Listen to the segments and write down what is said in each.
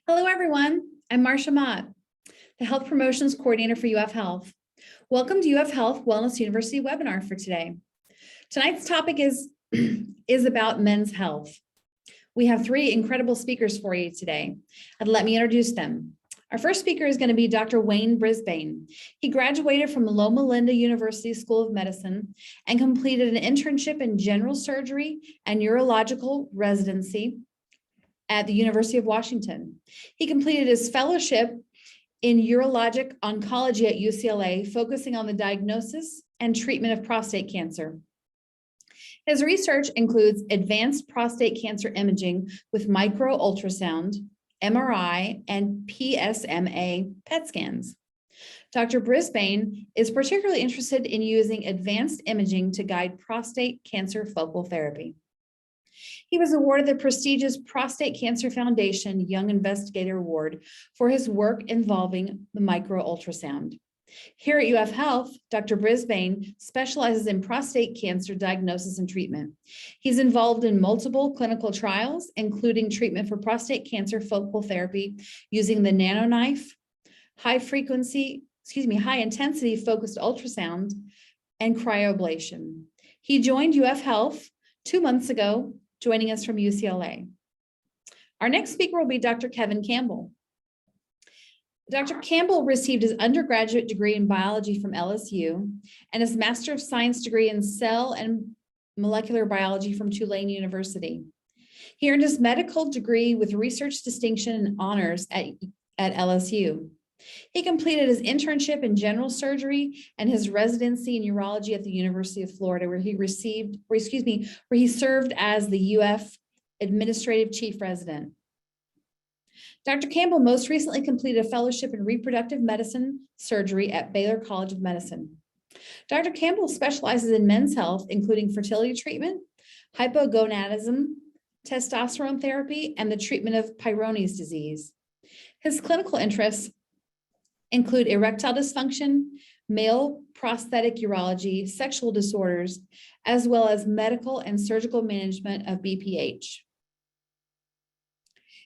Hello, everyone. I'm Marcia Mott, the Health Promotions Coordinator for UF Health. Welcome to UF Health Wellness University webinar for today. Tonight's topic is about men's health. We have three incredible speakers for you today, and let me introduce them. Our first speaker is going to be Dr. Wayne Brisbane. He graduated from Loma Linda University School of Medicine and completed an internship in general surgery and urological residency at the University of Washington. He completed his fellowship in urologic oncology at UCLA, focusing on the diagnosis and treatment of prostate cancer. His research includes advanced prostate cancer imaging with micro ultrasound, MRI, and PSMA PET scans. Dr. Brisbane is particularly interested in using advanced imaging to guide prostate cancer focal therapy. He was awarded the prestigious Prostate Cancer Foundation Young Investigator Award for his work involving the micro ultrasound. Here at UF Health, Dr. Brisbane specializes in prostate cancer diagnosis and treatment. He's involved in multiple clinical trials, including treatment for prostate cancer focal therapy using the NanoKnife, high intensity focused ultrasound, and cryoablation. He joined UF Health 2 months ago, joining us from UCLA. Our next speaker will be Dr. Kevin Campbell. Dr. Campbell received his undergraduate degree in biology from LSU and his Master of Science degree in cell and molecular biology from Tulane University. He earned his medical degree with research distinction and honors at LSU. He completed his internship in general surgery and his residency in urology at the University of Florida, where he served as the UF Administrative Chief Resident. Dr. Campbell most recently completed a fellowship in reproductive medicine surgery at Baylor College of Medicine. Dr. Campbell specializes in men's health, including fertility treatment, hypogonadism, testosterone therapy, and the treatment of Peyronie's disease. His clinical interests include erectile dysfunction, male prosthetic urology, sexual disorders, as well as medical and surgical management of BPH.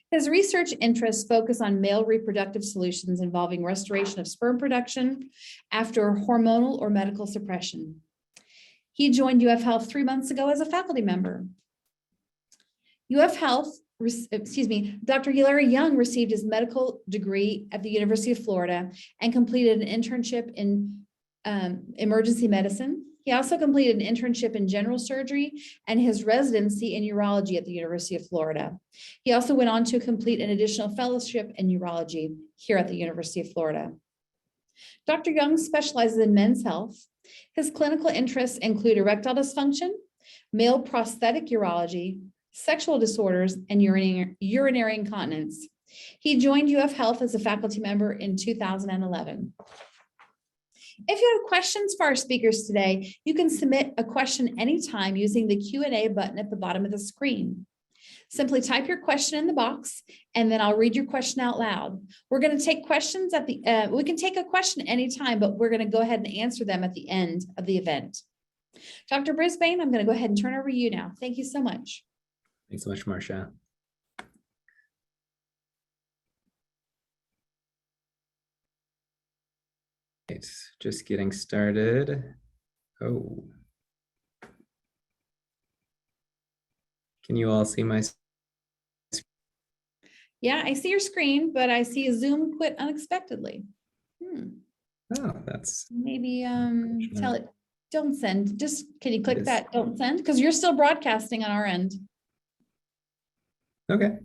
His research interests focus on male reproductive solutions involving restoration of sperm production after hormonal or medical suppression. He joined UF Health 3 months ago as a faculty member. UF Health, Dr. Larry Yeung received his medical degree at the University of Florida and completed an internship in emergency medicine. He also completed an internship in general surgery and his residency in urology at the University of Florida. He also went on to complete an additional fellowship in urology here at the University of Florida. Dr. Yeung specializes in men's health. His clinical interests include erectile dysfunction, male prosthetic urology, sexual disorders, and urinary incontinence. He joined UF Health as a faculty member in 2011. If you have questions for our speakers today, you can submit a question anytime using the Q&A button at the bottom of the screen. Simply type your question in the box, and then I'll read your question out loud. We're going to take questions at the we can take a question anytime, but we're going to go ahead and answer them at the end of the event. Dr. Brisbane, I'm going to go ahead and turn over to you now. Thank you so much. Thanks so much, Marcia. Right, just getting started. Oh. Can you all see my screen? Yeah, I see your screen, but I see a Zoom quit unexpectedly. Oh, that's maybe tell it don't send. Just can you click that don't send? Because you're still broadcasting on our end. Okay.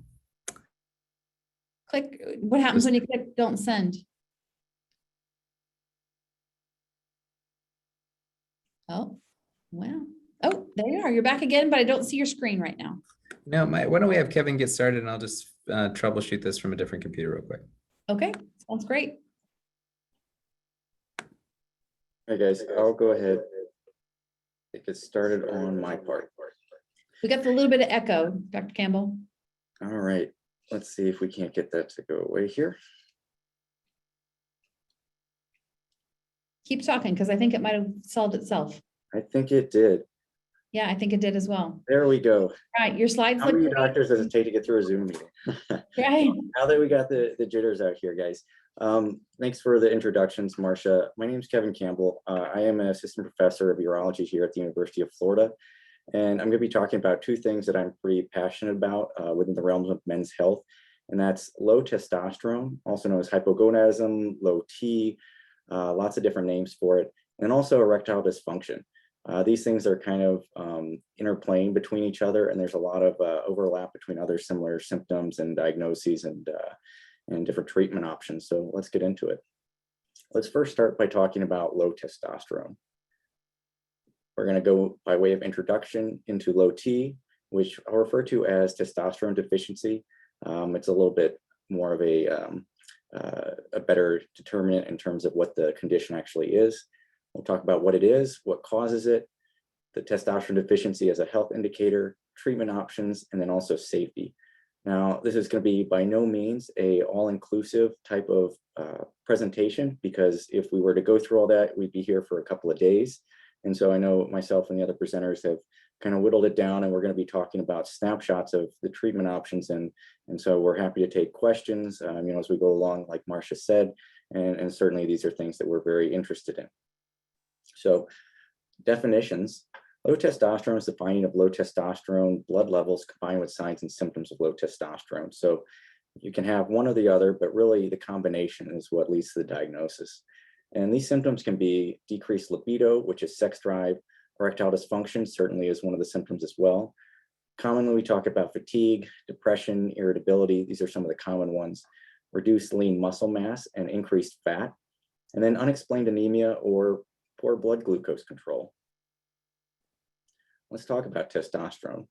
Click. What happens when you click don't send? Oh, wow. Oh, there you are. You're back again, but I don't see your screen right now. No, why don't we have Kevin get started and I'll just troubleshoot this from a different computer real quick. Okay, sounds great. All right, guys, I'll go ahead and get started on my part. We got a little bit of echo, Dr. Campbell. All right, let's see if we can't get that to go away here. Keep talking, because I think it might have solved itself. I think it did. Yeah, I think it did as well. There we go. All right, your slides How look many great. doctors does it take to get through a Zoom meeting? Right. Now that we got the jitters out here, guys. Thanks for the introductions, Marcia. My name is Kevin Campbell. I am an assistant professor of urology here at the University of Florida. And I'm going to be talking about two things that I'm pretty passionate about within the realms of men's health. And that's low testosterone, also known as hypogonadism, low T, lots of different names for it, and also erectile dysfunction. These things are kind of interplaying between each other, and there's a lot of overlap between other similar symptoms and diagnoses and different treatment options. So let's get into it. Let's first start by talking about low testosterone. We're going to go by way of introduction into low T, which I'll refer to as testosterone deficiency. It's a little bit more of a better determinant in terms of what the condition actually is. We'll talk about what it is, what causes it, the testosterone deficiency as a health indicator, treatment options, and then also safety. Now, this is going to be by no means a all-inclusive type of presentation, because if we were to go through all that, we'd be here for a couple of days. And so I know myself and the other presenters have kind of whittled it down, and we're going to be talking about snapshots of the treatment options. And so we're happy to take questions, as we go along, like Marcia said, and certainly these are things that we're very interested in. So definitions: low testosterone is the finding of low testosterone blood levels combined with signs and symptoms of low testosterone. So you can have one or the other, but really the combination is what leads to the diagnosis. And these symptoms can be decreased libido, which is sex drive. Erectile dysfunction certainly is one of the symptoms as well. Commonly, we talk about fatigue, depression, irritability. These are some of the common ones. Reduced lean muscle mass and increased fat. And then unexplained anemia or poor blood glucose control. Let's talk about testosterone.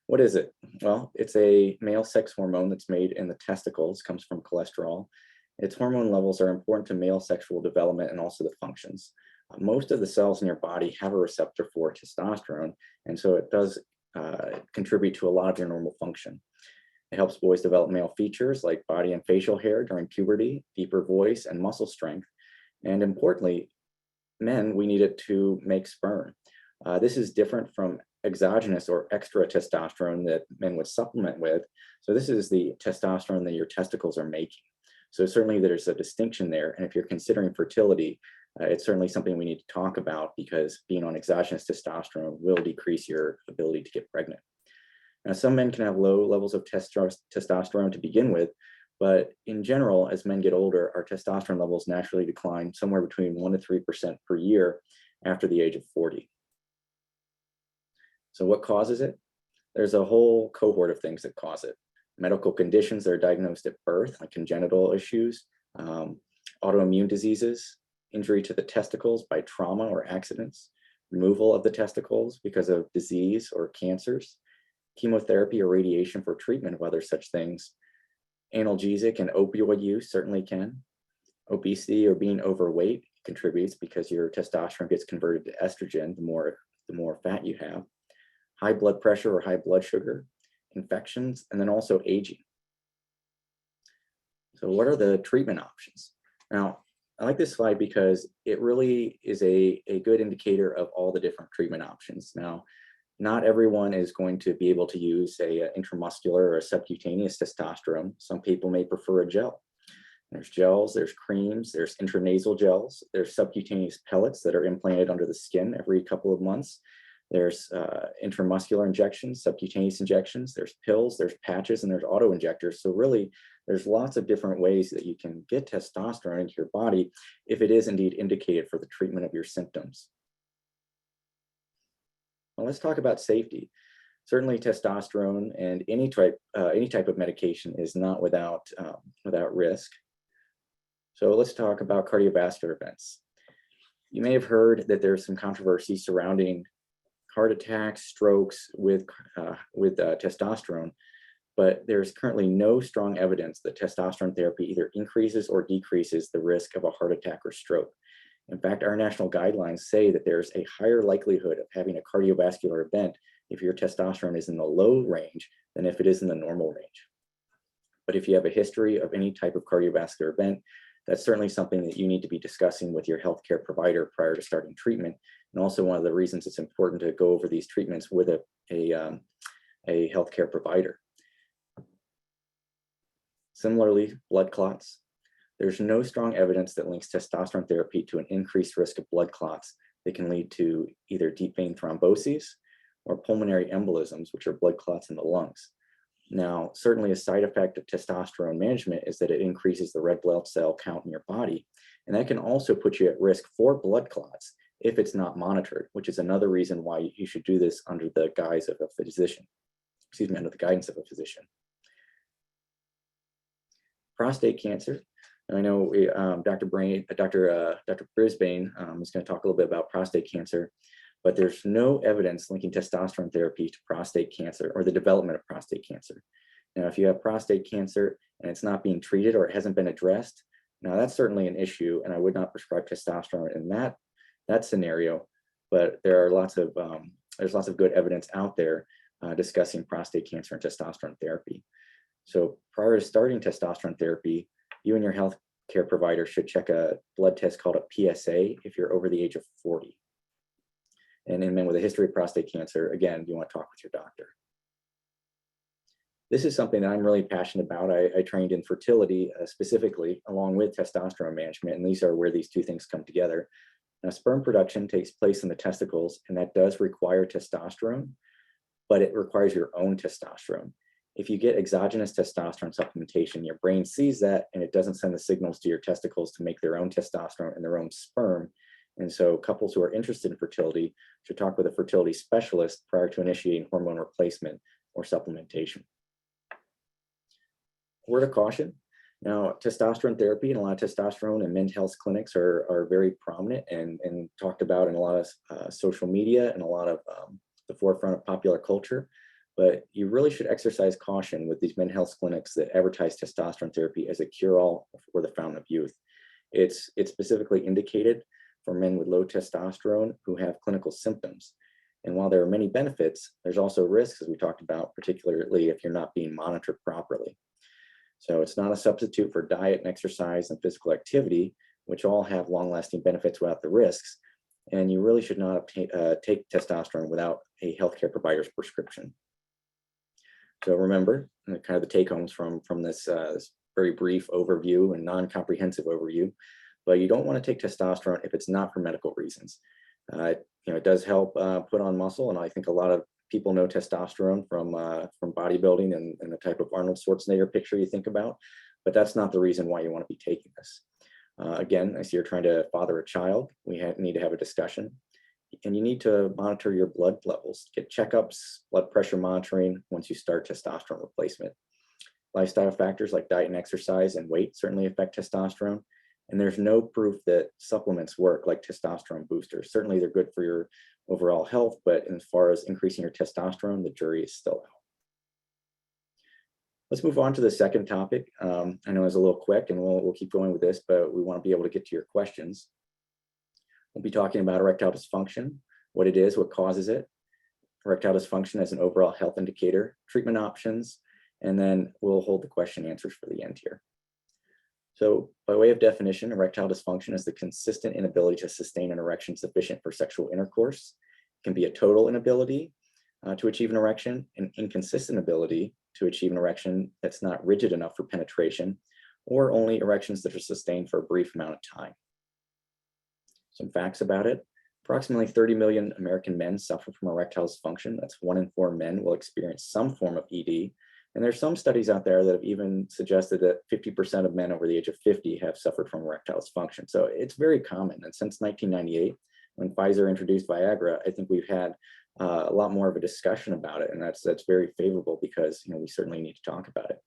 What is it? Well, it's a male sex hormone that's made in the testicles, comes from cholesterol. Its hormone levels are important to male sexual development and also the functions. Most of the cells in your body have a receptor for testosterone, and so it does contribute to a lot of your normal function. It helps boys develop male features like body and facial hair during puberty, deeper voice, and muscle strength. And importantly, men, we need it to make sperm. This is different from exogenous or extra testosterone that men would supplement with. So this is the testosterone that your testicles are making. So certainly there's a distinction there. And if you're considering fertility, it's certainly something we need to talk about, because being on exogenous testosterone will decrease your ability to get pregnant. Now, some men can have low levels of testosterone to begin with, but in general, as men get older, our testosterone levels naturally decline somewhere between 1% to 3% per year after the age of 40. So what causes it? There's a whole cohort of things that cause it. Medical conditions that are diagnosed at birth, like congenital issues, autoimmune diseases, injury to the testicles by trauma or accidents, removal of the testicles because of disease or cancers, chemotherapy or radiation for treatment of other such things. Analgesic and opioid use certainly can. Obesity or being overweight contributes, because your testosterone gets converted to estrogen the more fat you have. High blood pressure or high blood sugar, infections, and then also aging. So what are the treatment options? Now, I like this slide because it really is a good indicator of all the different treatment options. Now, not everyone is going to be able to use a intramuscular or a subcutaneous testosterone. Some people may prefer a gel. There's gels, there's creams, there's intranasal gels, there's subcutaneous pellets that are implanted under the skin every couple of months. There's intramuscular injections, subcutaneous injections, there's pills, there's patches, and there's auto injectors. So really, there's lots of different ways that you can get testosterone into your body if it is indeed indicated for the treatment of your symptoms. Well, let's talk about safety. Certainly testosterone and any type of medication is not without risk. So let's talk about cardiovascular events. You may have heard that there's some controversy surrounding heart attacks, strokes with testosterone, but there's currently no strong evidence that testosterone therapy either increases or decreases the risk of a heart attack or stroke. In fact, our national guidelines say that there's a higher likelihood of having a cardiovascular event if your testosterone is in the low range than if it is in the normal range. But if you have a history of any type of cardiovascular event, that's certainly something that you need to be discussing with your healthcare provider prior to starting treatment, and also one of the reasons it's important to go over these treatments with a healthcare provider. Similarly, blood clots. There's no strong evidence that links testosterone therapy to an increased risk of blood clots that can lead to either deep vein thromboses or pulmonary embolisms, which are blood clots in the lungs. Now, certainly a side effect of testosterone management is that it increases the red blood cell count in your body, and that can also put you at risk for blood clots if it's not monitored, which is another reason why you should do this under the guise of a physician, under the guidance of a physician. Prostate cancer. And I know Dr. Brisbane is going to talk a little bit about prostate cancer, but there's no evidence linking testosterone therapy to prostate cancer or the development of prostate cancer. Now, if you have prostate cancer and it's not being treated or it hasn't been addressed, now that's certainly an issue, and I would not prescribe testosterone in that scenario. But there are there's lots of good evidence out there discussing prostate cancer and testosterone therapy. So prior to starting testosterone therapy, you and your healthcare provider should check a blood test called a PSA if you're over the age of 40. And in men with a history of prostate cancer, again, you want to talk with your doctor. This is something that I'm really passionate about. I trained in fertility specifically along with testosterone management, and these are where these two things come together. Now, sperm production takes place in the testicles, and that does require testosterone, but it requires your own testosterone. If you get exogenous testosterone supplementation, your brain sees that and it doesn't send the signals to your testicles to make their own testosterone and their own sperm. And so couples who are interested in fertility should talk with a fertility specialist prior to initiating hormone replacement or supplementation. Word of caution. Now, testosterone therapy and a lot of testosterone and men's health clinics are very prominent and talked about in a lot of social media and a lot of the forefront of popular culture. But you really should exercise caution with these men's health clinics that advertise testosterone therapy as a cure-all or the fountain of youth. It's specifically indicated for men with low testosterone who have clinical symptoms. And while there are many benefits, there's also risks, as we talked about, particularly if you're not being monitored properly. So it's not a substitute for diet and exercise and physical activity, which all have long-lasting benefits without the risks. And you really should not take testosterone without a healthcare provider's prescription. So remember, kind of the take-homes from this very brief overview and non-comprehensive overview, but you don't want to take testosterone if it's not for medical reasons. It does help put on muscle, and I think a lot of people know testosterone from bodybuilding and the type of Arnold Schwarzenegger picture you think about, but that's not the reason why you want to be taking this. Again, I see you're trying to father a child. We need to have a discussion. And you need to monitor your blood levels, get checkups, blood pressure monitoring once you start testosterone replacement. Lifestyle factors like diet and exercise and weight certainly affect testosterone. And there's no proof that supplements work like testosterone boosters. Certainly they're good for your overall health, but as far as increasing your testosterone, the jury is still out. Let's move on to the second topic. I know it's a little quick and we'll keep going with this, but we want to be able to get to your questions. We'll be talking about erectile dysfunction, what it is, what causes it, erectile dysfunction as an overall health indicator, treatment options, and then we'll hold the question and answers for the end here. So by way of definition, erectile dysfunction is the consistent inability to sustain an erection sufficient for sexual intercourse. It can be a total inability to achieve an erection, an inconsistent ability to achieve an erection that's not rigid enough for penetration, or only erections that are sustained for a brief amount of time. Some facts about it. Approximately 30 million American men suffer from erectile dysfunction. That's 1 in 4 men will experience some form of ED. And there's some studies out there that have even suggested that 50% of men over the age of 50 have suffered from erectile dysfunction. So it's very common. And since 1998, when Pfizer introduced Viagra, I think we've had a lot more of a discussion about it. And that's very favorable because we certainly need to talk about it.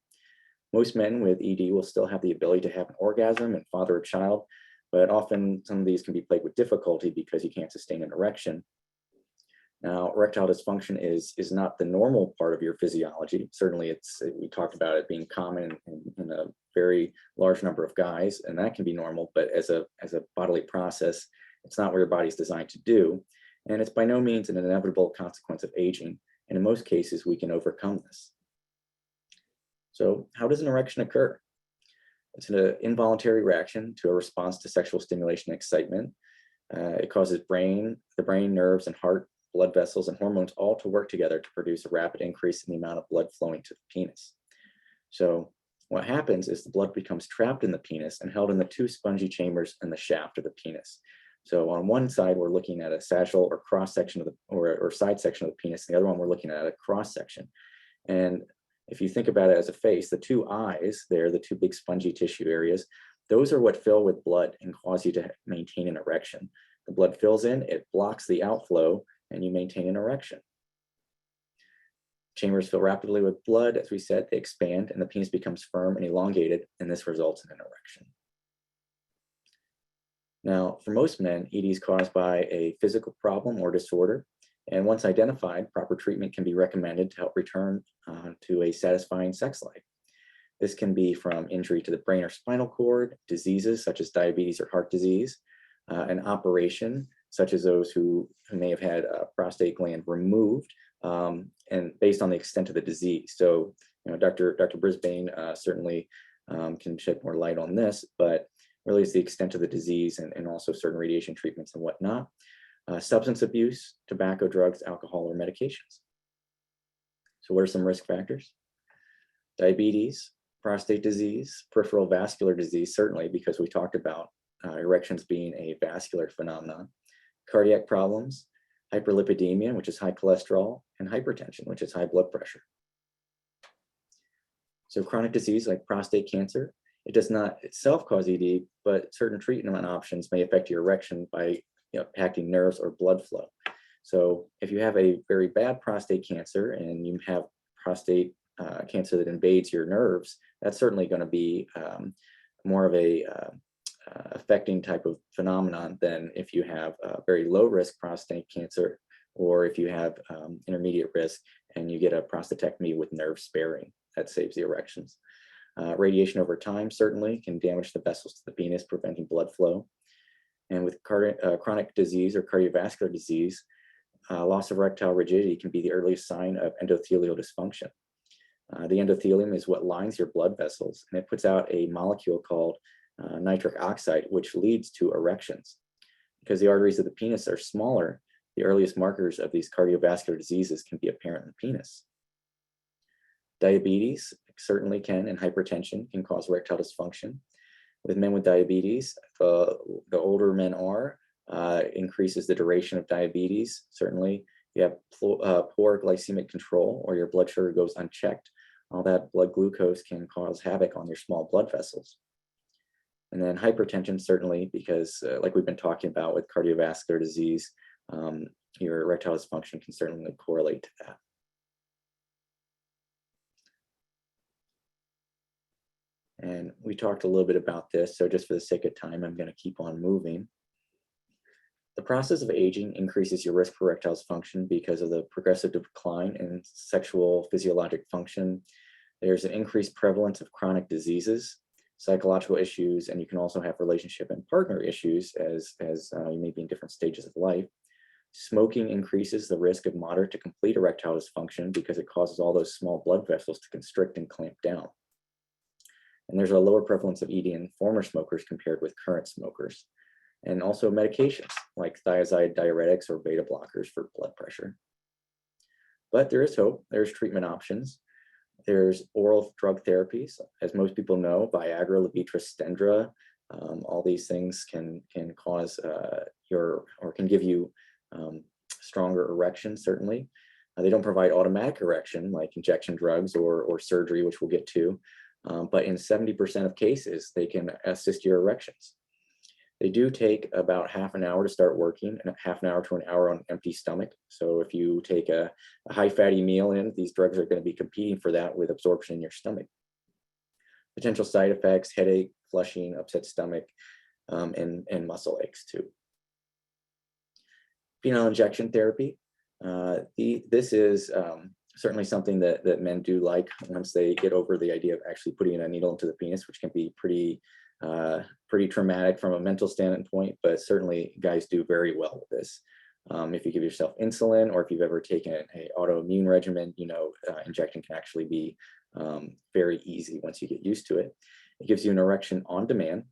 Most men with ED will still have the ability to have an orgasm and father a child, but often some of these can be plagued with difficulty because you can't sustain an erection. Now, erectile dysfunction is not the normal part of your physiology. Certainly, we talked about it being common in a very large number of guys, and that can be normal, but as a bodily process, it's not what your body's designed to do. And it's by no means an inevitable consequence of aging. And in most cases, we can overcome this. So how does an erection occur? It's an involuntary reaction to a response to sexual stimulation and excitement. It causes the brain, nerves, and heart, blood vessels, and hormones all to work together to produce a rapid increase in the amount of blood flowing to the penis. So what happens is the blood becomes trapped in the penis and held in the two spongy chambers in the shaft of the penis. So on one side, we're looking at a sagittal or cross section of the, or side section of the penis. The other one, we're looking at a cross section. And if you think about it as a face, the two eyes there, the two big spongy tissue areas, those are what fill with blood and cause you to maintain an erection. The blood fills in, it blocks the outflow, and you maintain an erection. Chambers fill rapidly with blood. As we said, they expand and the penis becomes firm and elongated, and this results in an erection. Now, for most men, ED is caused by a physical problem or disorder. And once identified, proper treatment can be recommended to help return to a satisfying sex life. This can be from injury to the brain or spinal cord, diseases such as diabetes or heart disease, an operation such as those who may have had a prostate gland removed, and based on the extent of the disease. So, Dr. Brisbane certainly can shed more light on this, but really it's the extent of the disease and also certain radiation treatments and whatnot. Substance abuse, tobacco, drugs, alcohol, or medications. So what are some risk factors? Diabetes, prostate disease, peripheral vascular disease, certainly because we talked about erections being a vascular phenomenon. Cardiac problems, hyperlipidemia, which is high cholesterol, and hypertension, which is high blood pressure. So chronic disease like prostate cancer, it does not itself cause ED, but certain treatment options may affect your erection by impacting nerves or blood flow. So if you have a very bad prostate cancer and you have prostate cancer that invades your nerves, that's certainly going to be more of a affecting type of phenomenon than if you have very low risk prostate cancer, or if you have intermediate risk and you get a prostatectomy with nerve sparing. That saves the erections. Radiation over time certainly can damage the vessels to the penis, preventing blood flow. And with chronic disease or cardiovascular disease, loss of erectile rigidity can be the earliest sign of endothelial dysfunction. The endothelium is what lines your blood vessels, and it puts out a molecule called nitric oxide, which leads to erections. Because the arteries of the penis are smaller, the earliest markers of these cardiovascular diseases can be apparent in the penis. Diabetes certainly can, and hypertension can cause erectile dysfunction. With men with diabetes, the older men are, increases the duration of diabetes. Certainly, you have poor glycemic control, or your blood sugar goes unchecked. All that blood glucose can cause havoc on your small blood vessels. And then hypertension, certainly, because like we've been talking about with cardiovascular disease, your erectile dysfunction can certainly correlate to that. And we talked a little bit about this, so just for the sake of time, I'm going to keep on moving. The process of aging increases your risk for erectile dysfunction because of the progressive decline in sexual physiologic function. There's an increased prevalence of chronic diseases, psychological issues, and you can also have relationship and partner issues as you may be in different stages of life. Smoking increases the risk of moderate to complete erectile dysfunction because it causes all those small blood vessels to constrict and clamp down. And there's a lower prevalence of ED in former smokers compared with current smokers. And also medications like thiazide diuretics or beta blockers for blood pressure. But there is hope. There's treatment options. There's oral drug therapies. As most people know, Viagra, Levitra, Stendra, all these things can cause can give you stronger erections, certainly. They don't provide automatic erection like injection drugs or surgery, which we'll get to. But in 70% of cases, they can assist your erections. They do take about half an hour to start working and half an hour to an hour on an empty stomach. So if you take a high fatty meal in, these drugs are going to be competing for that with absorption in your stomach. Potential side effects, headache, flushing, upset stomach, and muscle aches too. Penile injection therapy. This is certainly something that men do like once they get over the idea of actually putting a needle into the penis, which can be pretty traumatic from a mental standpoint, but certainly guys do very well with this. If you give yourself insulin, or if you've ever taken an autoimmune regimen, injecting can actually be very easy once you get used to it. It gives you an erection on demand.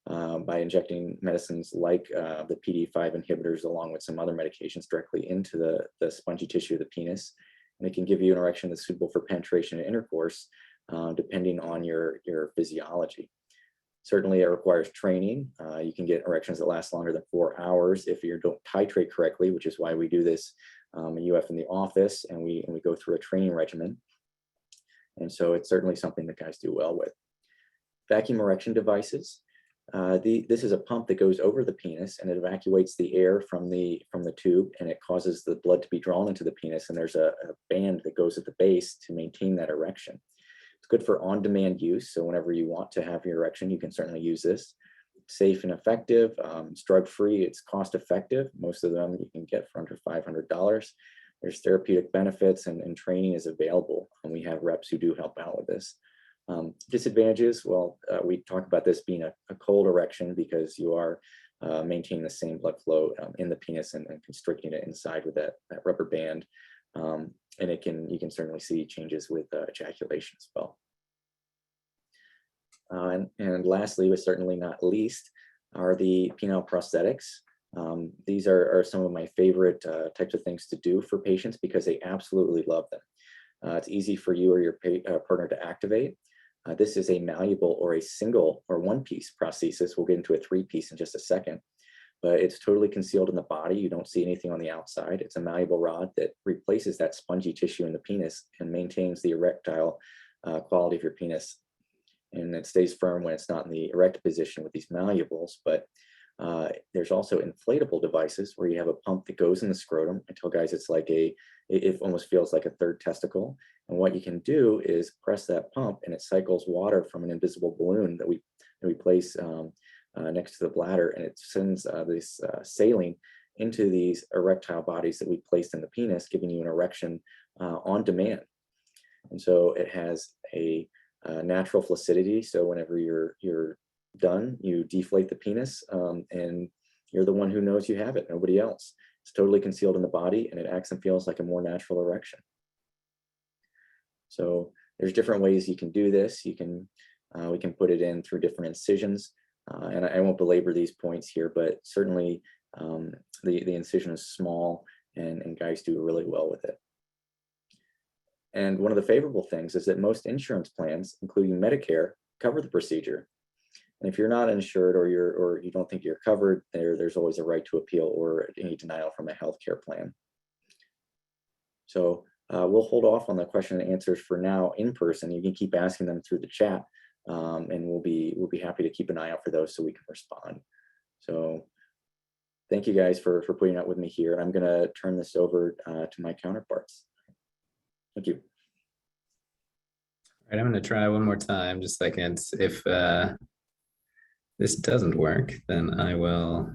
by injecting medicines like the PD-5 inhibitors along with some other medications directly into the spongy tissue of the penis. And it can give you an erection that's suitable for penetration and intercourse, depending on your physiology. Certainly, it requires training. You can get erections that last longer than 4 hours if you don't titrate correctly, which is why we do this in UF in the office, and we go through a training regimen. And so it's certainly something that guys do well with. Vacuum erection devices. This is a pump that goes over the penis and it evacuates the air from the tube, and it causes the blood to be drawn into the penis. And there's a band that goes at the base to maintain that erection. It's good for on-demand use. So whenever you want to have your erection, you can certainly use this. Safe and effective. It's drug-free. It's cost-effective. Most of them you can get for under $500. There's therapeutic benefits, and training is available. And we have reps who do help out with this. Disadvantages, well, we talk about this being a cold erection because you are maintaining the same blood flow in the penis and constricting it inside with that rubber band. And you can certainly see changes with ejaculation as well. And lastly, but certainly not least, are the penile prosthetics. These are some of my favorite types of things to do for patients because they absolutely love them. It's easy for you or your partner to activate. This is a malleable or a single or one-piece prosthesis. We'll get into a three-piece in just a second, but it's totally concealed in the body. You don't see anything on the outside. It's a malleable rod that replaces that spongy tissue in the penis and maintains the erectile quality of your penis. And it stays firm when it's not in the erect position with these malleables, but there's also inflatable devices where you have a pump that goes in the scrotum. I tell guys it's like it almost feels like a third testicle. And what you can do is press that pump and it cycles water from an invisible balloon that we place next to the bladder, and it sends this saline into these erectile bodies that we placed in the penis, giving you an erection on demand. And so it has a natural flaccidity. So whenever you're done, you deflate the penis, and you're the one who knows you have it, nobody else. It's totally concealed in the body, and it acts and feels like a more natural erection. So there's different ways you can do this. We can put it in through different incisions, and I won't belabor these points here, but certainly the incision is small, and guys do really well with it. And one of the favorable things is that most insurance plans, including Medicare, cover the procedure. And if you're not insured or you don't think you're covered, there's always a right to appeal or any denial from a healthcare plan. So we'll hold off on the question and answers for now in person. You can keep asking them through the chat, and we'll be happy to keep an eye out for those so we can respond. So thank you guys for putting up with me here. And I'm going to turn this over to my counterparts. Thank you. All right, I'm going to try one more time, just a second. If this doesn't work, then I will.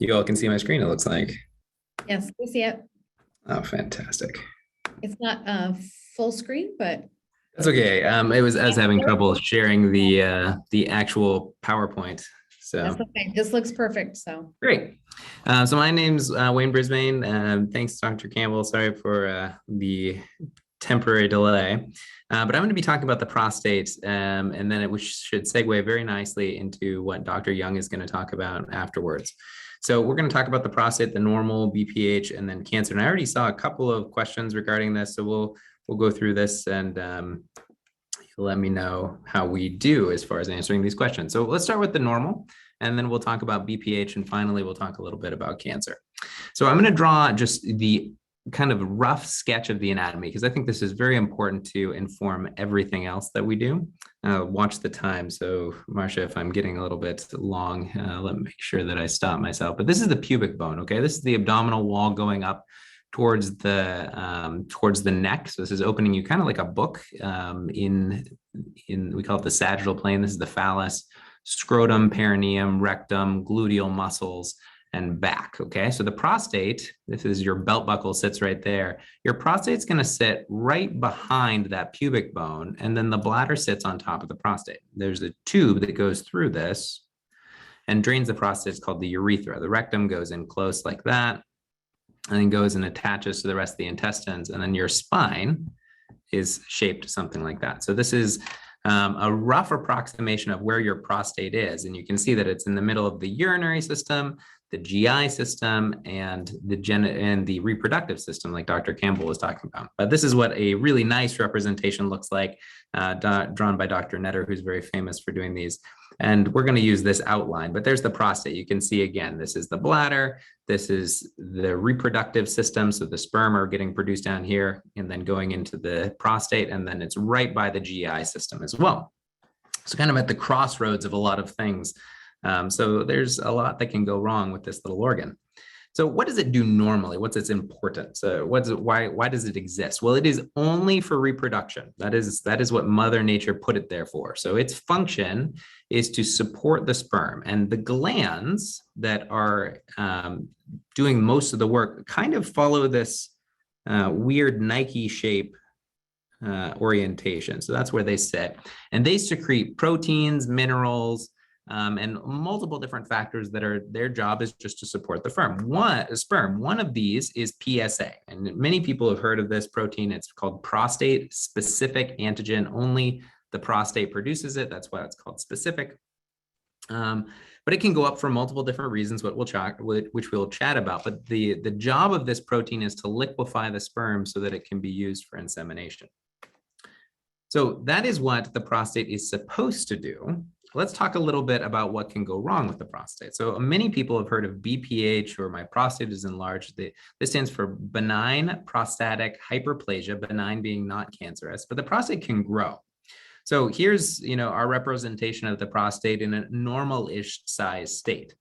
You all can see my screen, it looks like. Yes, we see it. Oh, fantastic. It's not full screen, but That's okay. I was having trouble sharing the actual PowerPoint. So that's okay. This looks perfect. So great. So my name's Wayne Brisbane. Thanks, Dr. Campbell. Sorry for the temporary delay. But I'm going to be talking about the prostate, and then it should segue very nicely into what Dr. Yeung is going to talk about afterwards. So we're going to talk about the prostate, the normal, BPH, and then cancer. And I already saw a couple of questions regarding this, so we'll go through this and let me know how we do as far as answering these questions. So let's start with the normal, and then we'll talk about BPH, and finally we'll talk a little bit about cancer. So I'm going to draw just the kind of rough sketch of the anatomy, because I think this is very important to inform everything else that we do. Watch the time. So Marcia, if I'm getting a little bit long, let me make sure that I stop myself. But this is the pubic bone, okay? This is the abdominal wall going up towards the neck. So this is opening you kind of like a book in we call it the sagittal plane. This is the phallus, scrotum, perineum, rectum, gluteal muscles, and back. Okay, so the prostate, this is your belt buckle, sits right there. Your prostate's going to sit right behind that pubic bone, and then the bladder sits on top of the prostate. There's a tube that goes through this and drains the prostate. It's called the urethra. The rectum goes in close like that, and then goes and attaches to the rest of the intestines, and then your spine is shaped something like that. So this is a rough approximation of where your prostate is. And you can see that it's in the middle of the urinary system, the GI system, and the reproductive system, like Dr. Campbell was talking about. But this is what a really nice representation looks like, drawn by Dr. Netter, who's very famous for doing these. And we're going to use this outline, but there's the prostate. You can see again, this is the bladder, this is the reproductive system. So the sperm are getting produced down here and then going into the prostate, and then it's right by the GI system as well. So kind of at the crossroads of a lot of things. So there's a lot that can go wrong with this little organ. So what does it do normally? What's its importance? Why does it exist? Well, it is only for reproduction. That is what Mother Nature put it there for. So its function is to support the sperm, and the glands that are doing most of the work kind of follow this weird Nike shape orientation. So that's where they sit, and they secrete proteins, minerals, and multiple different factors that are their job is just to support the sperm. One of these is PSA, and many people have heard of this protein. It's called prostate specific antigen. Only the prostate produces it. That's why it's called specific. But it can go up for multiple different reasons, which we'll chat about. But the job of this protein is to liquefy the sperm so that it can be used for insemination. So that is what the prostate is supposed to do. Let's talk a little bit about what can go wrong with the prostate. So many people have heard of BPH, or my prostate is enlarged. This stands for benign prostatic hyperplasia, benign being not cancerous, but the prostate can grow. So here's, our representation of the prostate in a normal-ish size state.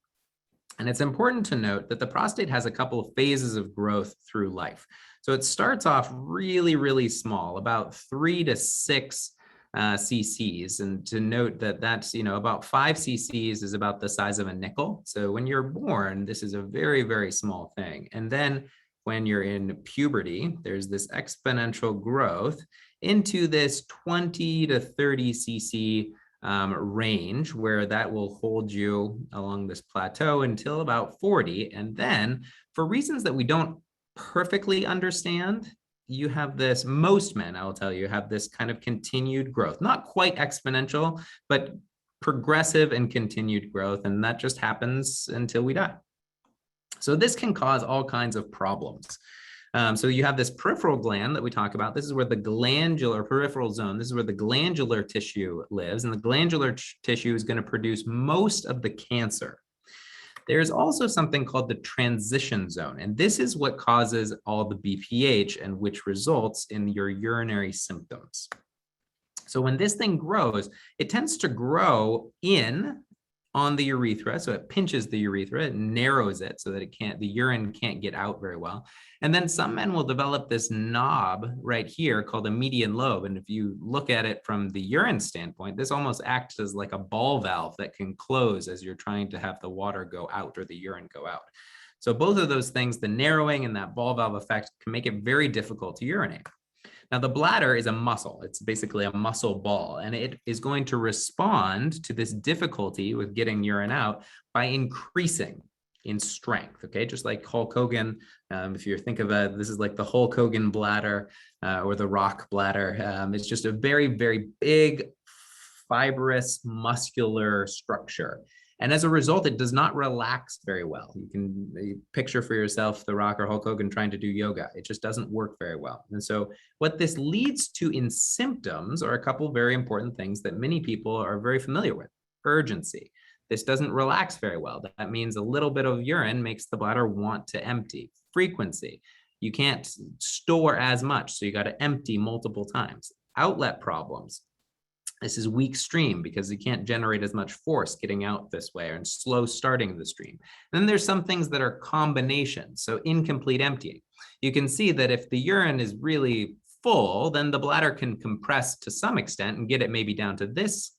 And it's important to note that the prostate has a couple of phases of growth through life. So it starts off really, really small, about 3 to 6 cc's, and to note that that's about 5 cc's is about the size of a nickel. So when you're born, this is a very, very small thing. And then when you're in puberty, there's this exponential growth into this 20 to 30 cc range, where that will hold you along this plateau until about 40. And then, for reasons that we don't perfectly understand, you have this, most men, I will tell you, have this kind of continued growth, not quite exponential, but progressive and continued growth. And that just happens until we die. So this can cause all kinds of problems. So you have this peripheral gland that we talk about. This is where the glandular peripheral zone, this is where the glandular tissue lives. And the glandular tissue is going to produce most of the cancer. There's also something called the transition zone, and this is what causes all the BPH and which results in your urinary symptoms. So when this thing grows, it tends to grow on the urethra. So it pinches the urethra, it narrows it so that the urine can't get out very well. And then some men will develop this knob right here called a median lobe. And if you look at it from the urine standpoint, this almost acts as like a ball valve that can close as you're trying to have the water go out or the urine go out. So both of those things, the narrowing and that ball valve effect, can make it very difficult to urinate. Now, the bladder is a muscle. It's basically a muscle ball, and it is going to respond to this difficulty with getting urine out by increasing in strength, okay? Just like Hulk Hogan, if you think of this is like the Hulk Hogan bladder or the Rock bladder. It's just a very, very big, fibrous, muscular structure. And as a result, it does not relax very well. You can picture for yourself The Rock or Hulk Hogan trying to do yoga. It just doesn't work very well. And so what this leads to in symptoms are a couple of very important things that many people are very familiar with. Urgency. This doesn't relax very well. That means a little bit of urine makes the bladder want to empty. Frequency. You can't store as much, so you got to empty multiple times. Outlet problems. This is weak stream because you can't generate as much force getting out this way, and slow starting the stream. And then there's some things that are combinations, so incomplete emptying. You can see that if the urine is really full, then the bladder can compress to some extent and get it maybe down to this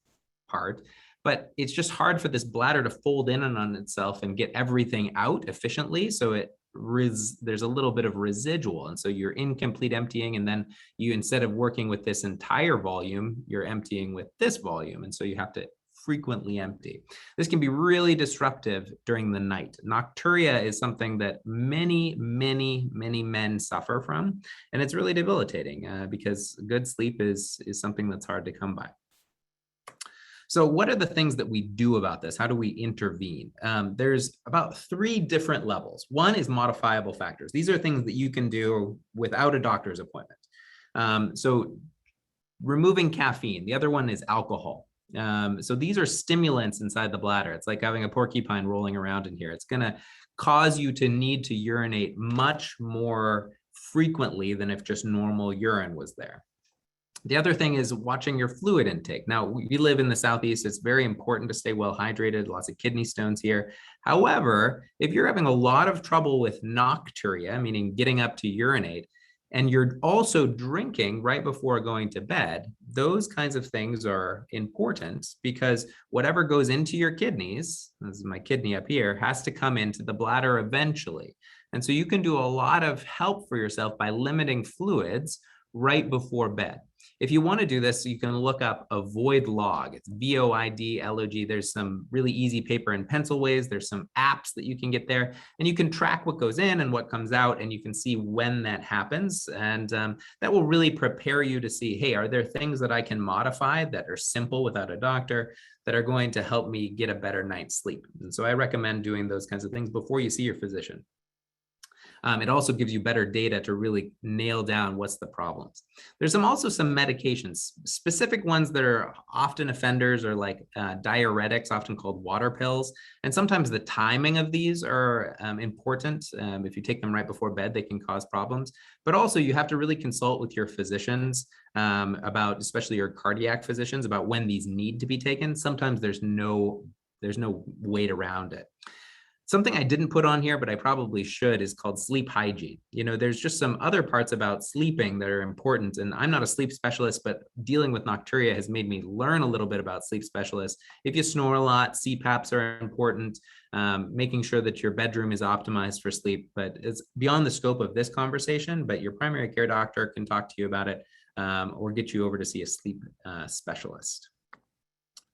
part, but it's just hard for this bladder to fold in on itself and get everything out efficiently, so there's a little bit of residual. And so you're incomplete emptying, and then you, instead of working with this entire volume, you're emptying with this volume. And so you have to frequently empty. This can be really disruptive during the night. Nocturia is something that many men suffer from, and it's really debilitating because good sleep is something that's hard to come by. So what are the things that we do about this? How do we intervene? There's about 3 different levels. One is modifiable factors. These are things that you can do without a doctor's appointment. So removing caffeine. The other one is alcohol. So these are stimulants inside the bladder. It's like having a porcupine rolling around in here. It's going to cause you to need to urinate much more frequently than if just normal urine was there. The other thing is watching your fluid intake. Now, we live in the Southeast. It's very important to stay well hydrated, lots of kidney stones here. However, if you're having a lot of trouble with nocturia, meaning getting up to urinate, and you're also drinking right before going to bed, those kinds of things are important because whatever goes into your kidneys, this is my kidney up here, has to come into the bladder eventually. And so you can do a lot of help for yourself by limiting fluids right before bed. If you want to do this, you can look up Avoid Log. It's VOIDLOG. There's some really easy paper and pencil ways. There's some apps that you can get there, and you can track what goes in and what comes out, and you can see when that happens. And that will really prepare you to see, hey, are there things that I can modify that are simple without a doctor that are going to help me get a better night's sleep? And so I recommend doing those kinds of things before you see your physician. It also gives you better data to really nail down what's the problems. There's also some medications, specific ones that are often offenders are like diuretics, often called water pills. And sometimes the timing of these are important. If you take them right before bed, they can cause problems. But also you have to really consult with your physicians about, especially your cardiac physicians, about when these need to be taken. Sometimes there's no way around it. Something I didn't put on here, but I probably should, is called sleep hygiene. You know, there's just some other parts about sleeping that are important. And I'm not a sleep specialist, but dealing with nocturia has made me learn a little bit about sleep specialists. If you snore a lot, CPAPs are important, making sure that your bedroom is optimized for sleep. But it's beyond the scope of this conversation, but your primary care doctor can talk to you about it or get you over to see a sleep specialist.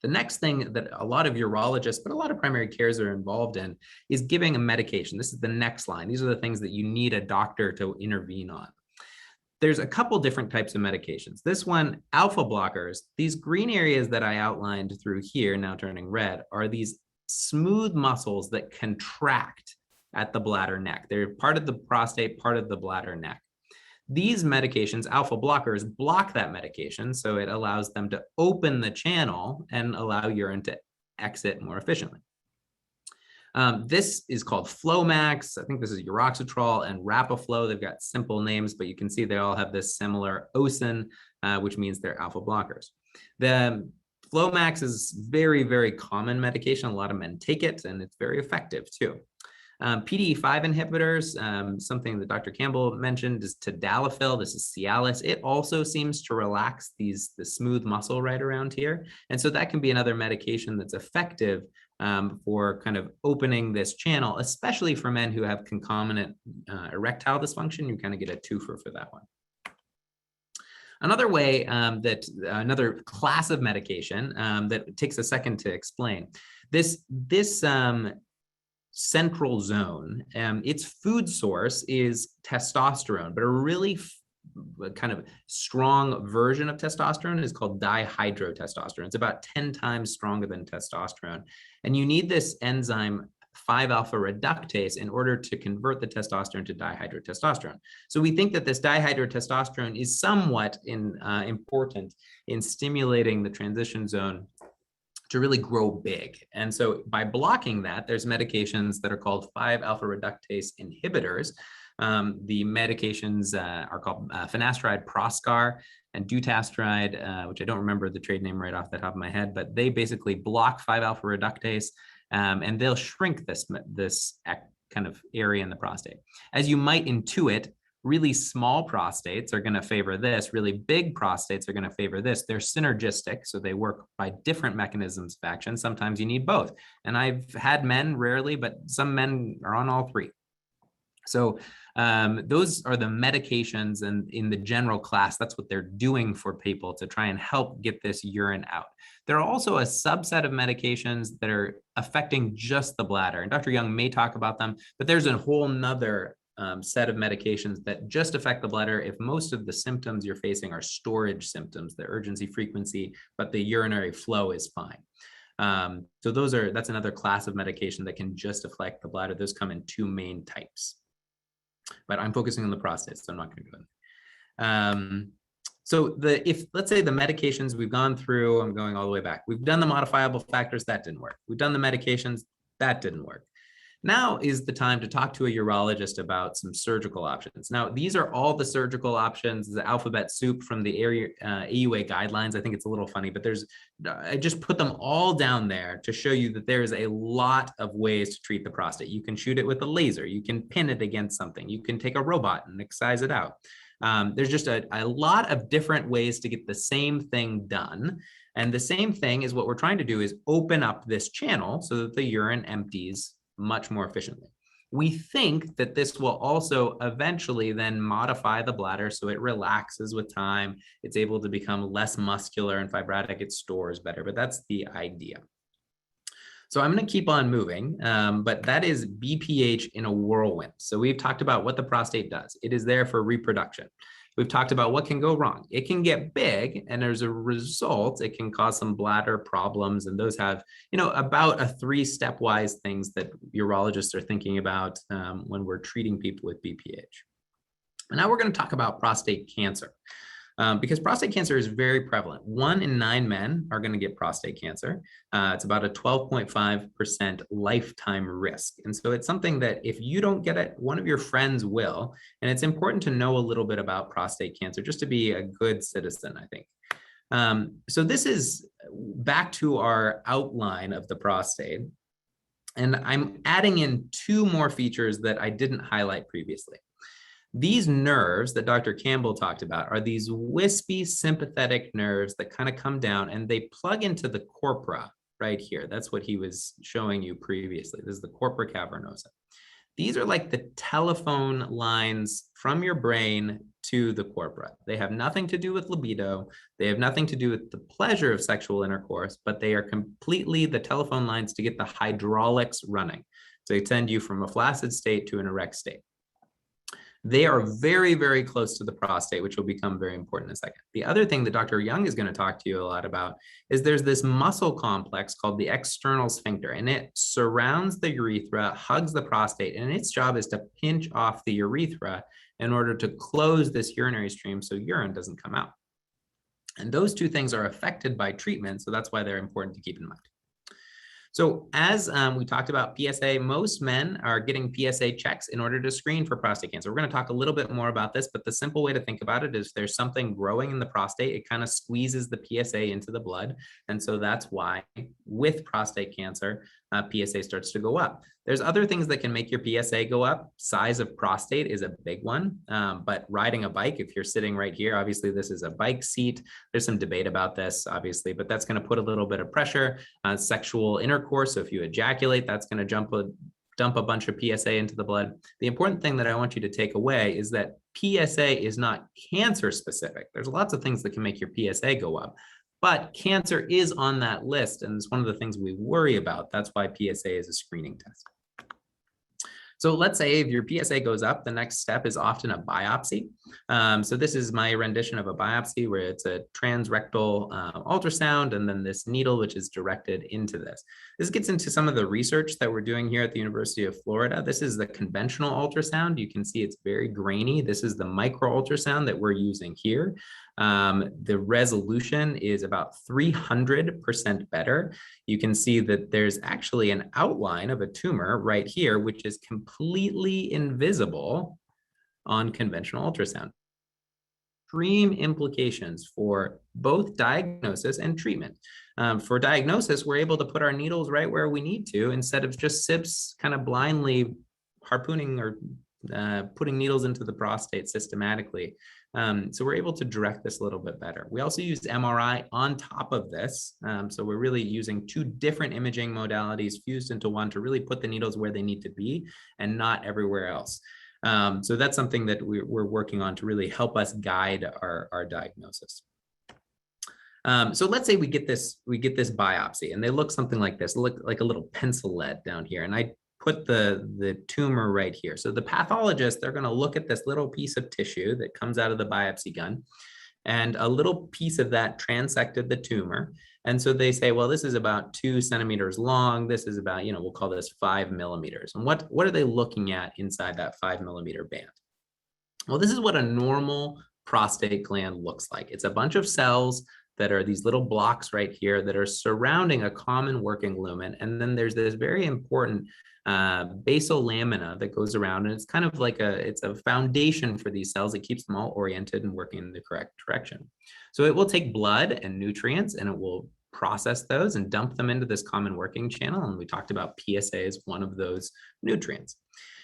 The next thing that a lot of urologists, but a lot of primary cares are involved in is giving a medication. This is the next line. These are the things that you need a doctor to intervene on. There's a couple different types of medications. This one, alpha blockers, these green areas that I outlined through here, now turning red, are these smooth muscles that contract at the bladder neck. They're part of the prostate, part of the bladder neck. These medications, alpha blockers, block that medication, so it allows them to open the channel and allow urine to exit more efficiently. This is called Flomax. I think this is Uroxetrol and Rapaflow. They've got simple names, but you can see they all have this similar OSIN, which means they're alpha blockers. The Flomax is very, very common medication. A lot of men take it, and it's very effective too. PDE5 inhibitors, something that Dr. Campbell mentioned, is tadalafil. This is Cialis. It also seems to relax the smooth muscle right around here. And so that can be another medication that's effective for kind of opening this channel, especially for men who have concomitant erectile dysfunction. You kind of get a twofer for that one. Another way another class of medication that takes a second to explain, this central zone, its food source is testosterone, but a really kind of strong version of testosterone is called dihydrotestosterone. It's about 10 times stronger than testosterone. And you need this enzyme 5-alpha reductase in order to convert the testosterone to dihydrotestosterone. So we think that this dihydrotestosterone is somewhat important in stimulating the transition zone to really grow big. And so by blocking that, there's medications that are called 5-alpha reductase inhibitors. The medications are called finasteride Proscar and dutasteride, which I don't remember the trade name right off the top of my head, but they basically block 5-alpha reductase and they'll shrink this kind of area in the prostate. As you might intuit, really small prostates are going to favor this. Really big prostates are going to favor this. They're synergistic, so they work by different mechanisms of action. Sometimes you need both. And I've had men, rarely, but some men are on all three. So those are the medications, and in the general class, that's what they're doing for people to try and help get this urine out. There are also a subset of medications that are affecting just the bladder. And Dr. Yeung may talk about them, but there's a whole nother set of medications that just affect the bladder if most of the symptoms you're facing are storage symptoms, the urgency, frequency, but the urinary flow is fine. So that's another class of medication that can just affect the bladder. Those come in two main types, but I'm focusing on the prostate, so I'm not going to go in. So if let's say the medications we've gone through, I'm going all the way back. We've done the modifiable factors, that didn't work. We've done the medications, that didn't work. Now is the time to talk to a urologist about some surgical options. Now, these are all the surgical options, the alphabet soup from the AUA guidelines. I think it's a little funny, but I just put them all down there to show you that there is a lot of ways to treat the prostate. You can shoot it with a laser. You can pin it against something. You can take a robot and excise it out. There's just a lot of different ways to get the same thing done. And the same thing is what we're trying to do is open up this channel so that the urine empties much more efficiently. We think that this will also eventually then modify the bladder so it relaxes with time. It's able to become less muscular and fibrotic. It stores better, but that's the idea. So I'm going to keep on moving, but that is BPH in a whirlwind. So we've talked about what the prostate does. It is there for reproduction. We've talked about what can go wrong. It can get big, and as a result, it can cause some bladder problems. And those have, about a 3-step-wise things that urologists are thinking about when we're treating people with BPH. And now we're going to talk about prostate cancer. Because prostate cancer is very prevalent. 1 in 9 men are going to get prostate cancer. It's about a 12.5% lifetime risk. And so it's something that if you don't get it, one of your friends will. And it's important to know a little bit about prostate cancer just to be a good citizen, I think. So this is back to our outline of the prostate. And I'm adding in 2 more features that I didn't highlight previously. These nerves that Dr. Campbell talked about are these wispy sympathetic nerves that kind of come down and they plug into the corpora right here. That's what he was showing you previously. This is the corpora cavernosa. These are like the telephone lines from your brain to the corpora. They have nothing to do with libido. They have nothing to do with the pleasure of sexual intercourse, but they are completely the telephone lines to get the hydraulics running. So they send you from a flaccid state to an erect state. They are very, very close to the prostate, which will become very important in a second. The other thing that Dr. Yeung is going to talk to you a lot about is there's this muscle complex called the external sphincter, and it surrounds the urethra, hugs the prostate, and its job is to pinch off the urethra in order to close this urinary stream so urine doesn't come out. And those 2 things are affected by treatment, so that's why they're important to keep in mind. So as we talked about PSA, most men are getting PSA checks in order to screen for prostate cancer. We're going to talk a little bit more about this, but the simple way to think about it is there's something growing in the prostate. It kind of squeezes the PSA into the blood. And so that's why with prostate cancer, PSA starts to go up. There's other things that can make your PSA go up. Size of prostate is a big one, but riding a bike, if you're sitting right here, obviously this is a bike seat. There's some debate about this, obviously, but that's going to put a little bit of pressure. Sexual intercourse, so if you ejaculate, that's going to dump a bunch of PSA into the blood. The important thing that I want you to take away is that PSA is not cancer specific. There's lots of things that can make your PSA go up. But cancer is on that list, and it's one of the things we worry about. That's why PSA is a screening test. So let's say if your PSA goes up, the next step is often a biopsy. So this is my rendition of a biopsy where it's a transrectal ultrasound and then this needle which is directed into this. This gets into some of the research that we're doing here at the University of Florida. This is the conventional ultrasound. You can see it's very grainy. This is the micro ultrasound that we're using here. The resolution is about 300% better. You can see that there's actually an outline of a tumor right here, which is completely invisible on conventional ultrasound. Extreme implications for both diagnosis and treatment. For diagnosis, we're able to put our needles right where we need to instead of just SIPs kind of blindly harpooning or putting needles into the prostate systematically. So we're able to direct this a little bit better. We also use MRI on top of this. So we're really using 2 different imaging modalities fused into one to really put the needles where they need to be and not everywhere else. So that's something that we're working on to really help us guide our diagnosis. So let's say we get this biopsy and they look something like this, look like a little pencil lead down here. And I put the tumor right here. So the pathologist, they're going to look at this little piece of tissue that comes out of the biopsy gun, and a little piece of that transected the tumor. And so they say, well, this is about 2 centimeters long. This is about, we'll call this 5 millimeters. And what are they looking at inside that 5 millimeter band? Well, this is what a normal prostate gland looks like. It's a bunch of cells that are these little blocks right here that are surrounding a common working lumen. And then there's this very important basal lamina that goes around, and it's kind of like it's a foundation for these cells. It keeps them all oriented and working in the correct direction. So it will take blood and nutrients, and it will process those and dump them into this common working channel. And we talked about PSA as one of those nutrients.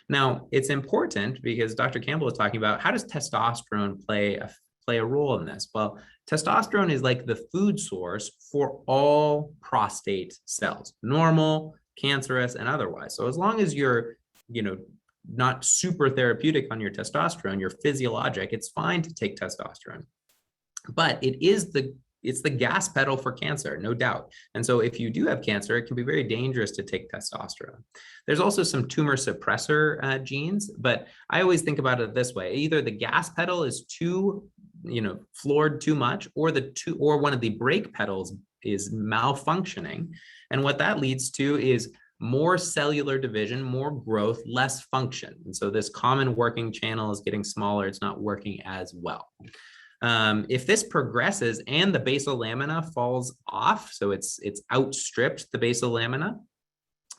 Now, it's important because Dr. Campbell was talking about, how does testosterone play a role in this? Well, testosterone is like the food source for all prostate cells, normal, cancerous, and otherwise. So as long as you're, not super therapeutic on your testosterone, you're physiologic, it's fine to take testosterone. But it's the gas pedal for cancer, no doubt. And so if you do have cancer, it can be very dangerous to take testosterone. There's also some tumor suppressor genes, but I always think about it this way. Either the gas pedal is too, floored too much, or one of the brake pedals is malfunctioning. And what that leads to is more cellular division, more growth, less function. And so this common working channel is getting smaller. It's not working as well. If this progresses and the basal lamina falls off, so it's outstripped the basal lamina,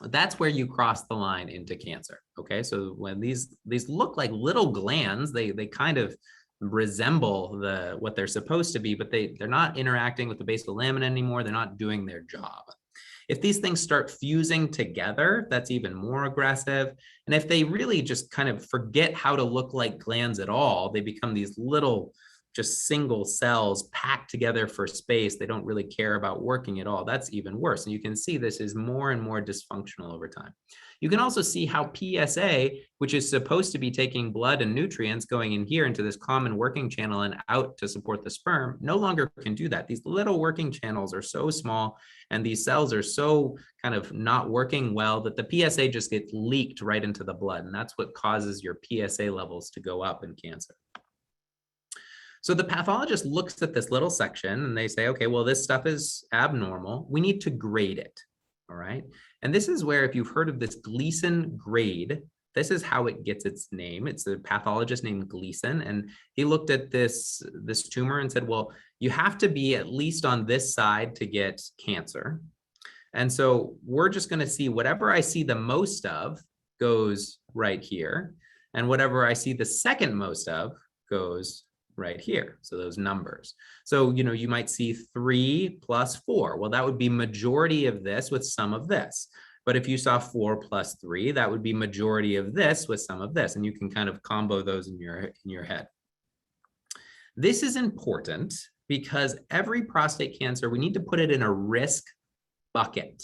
that's where you cross the line into cancer. Okay, so when these look like little glands, they kind of resemble what they're supposed to be, but they're not interacting with the basal lamina anymore. They're not doing their job. If these things start fusing together, that's even more aggressive. And if they really just kind of forget how to look like glands at all, they become these little just single cells packed together for space. They don't really care about working at all. That's even worse. And you can see this is more and more dysfunctional over time. You can also see how PSA, which is supposed to be taking blood and nutrients going in here into this common working channel and out to support the sperm, no longer can do that. These little working channels are so small, and these cells are so kind of not working well that the PSA just gets leaked right into the blood. And that's what causes your PSA levels to go up in cancer. So the pathologist looks at this little section and they say, okay, well, this stuff is abnormal. We need to grade it, all right? And this is where, if you've heard of this Gleason grade, this is how it gets its name. It's a pathologist named Gleason, and he looked at this tumor and said, well, you have to be at least on this side to get cancer. And so we're just gonna see whatever I see the most of goes right here, and whatever I see the second most of goes right here. So those numbers. So, you might see 3 plus 4. Well, that would be majority of this with some of this. But if you saw 4 plus 3, that would be majority of this with some of this. And you can kind of combo those in your head. This is important because every prostate cancer, we need to put it in a risk bucket.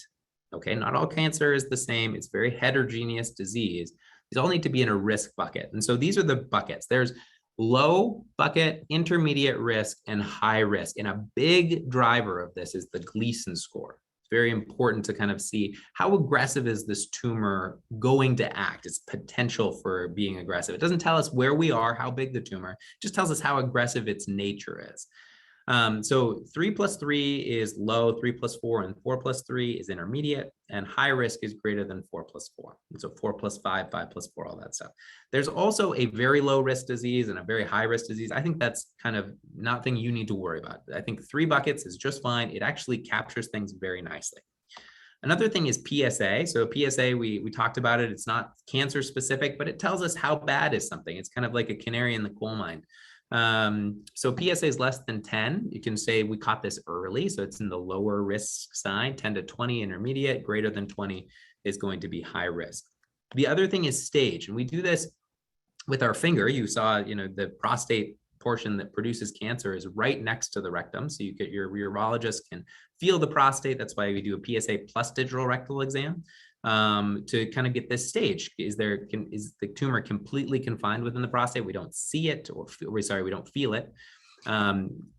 Okay, not all cancer is the same. It's very heterogeneous disease. These all need to be in a risk bucket. And so these are the buckets. There's low bucket, intermediate risk, and high risk. And a big driver of this is the Gleason score. It's very important to kind of see how aggressive is this tumor going to act, its potential for being aggressive. It doesn't tell us where we are, how big the tumor, it just tells us how aggressive its nature is. So 3 plus 3 is low, 3 plus 4 and 4 plus 3 is intermediate, and high risk is greater than 4 plus 4. And so 4 plus 5, 5 plus 4, all that stuff. There's also a very low risk disease and a very high risk disease. I think that's kind of nothing you need to worry about. I think 3 buckets is just fine. It actually captures things very nicely. Another thing is PSA. So PSA, we talked about it. It's not cancer specific, but it tells us how bad is something. It's kind of like a canary in the coal mine. So PSA is less than 10. You can say we caught this early. So it's in the lower risk side, 10 to 20 intermediate, greater than 20 is going to be high risk. The other thing is stage. And we do this with our finger. You saw, the prostate portion that produces cancer is right next to the rectum. So you get your urologist can feel the prostate. That's why we do a PSA plus digital rectal exam. To kind of get this stage. Is the tumor completely confined within the prostate? We don't see it, we don't feel it.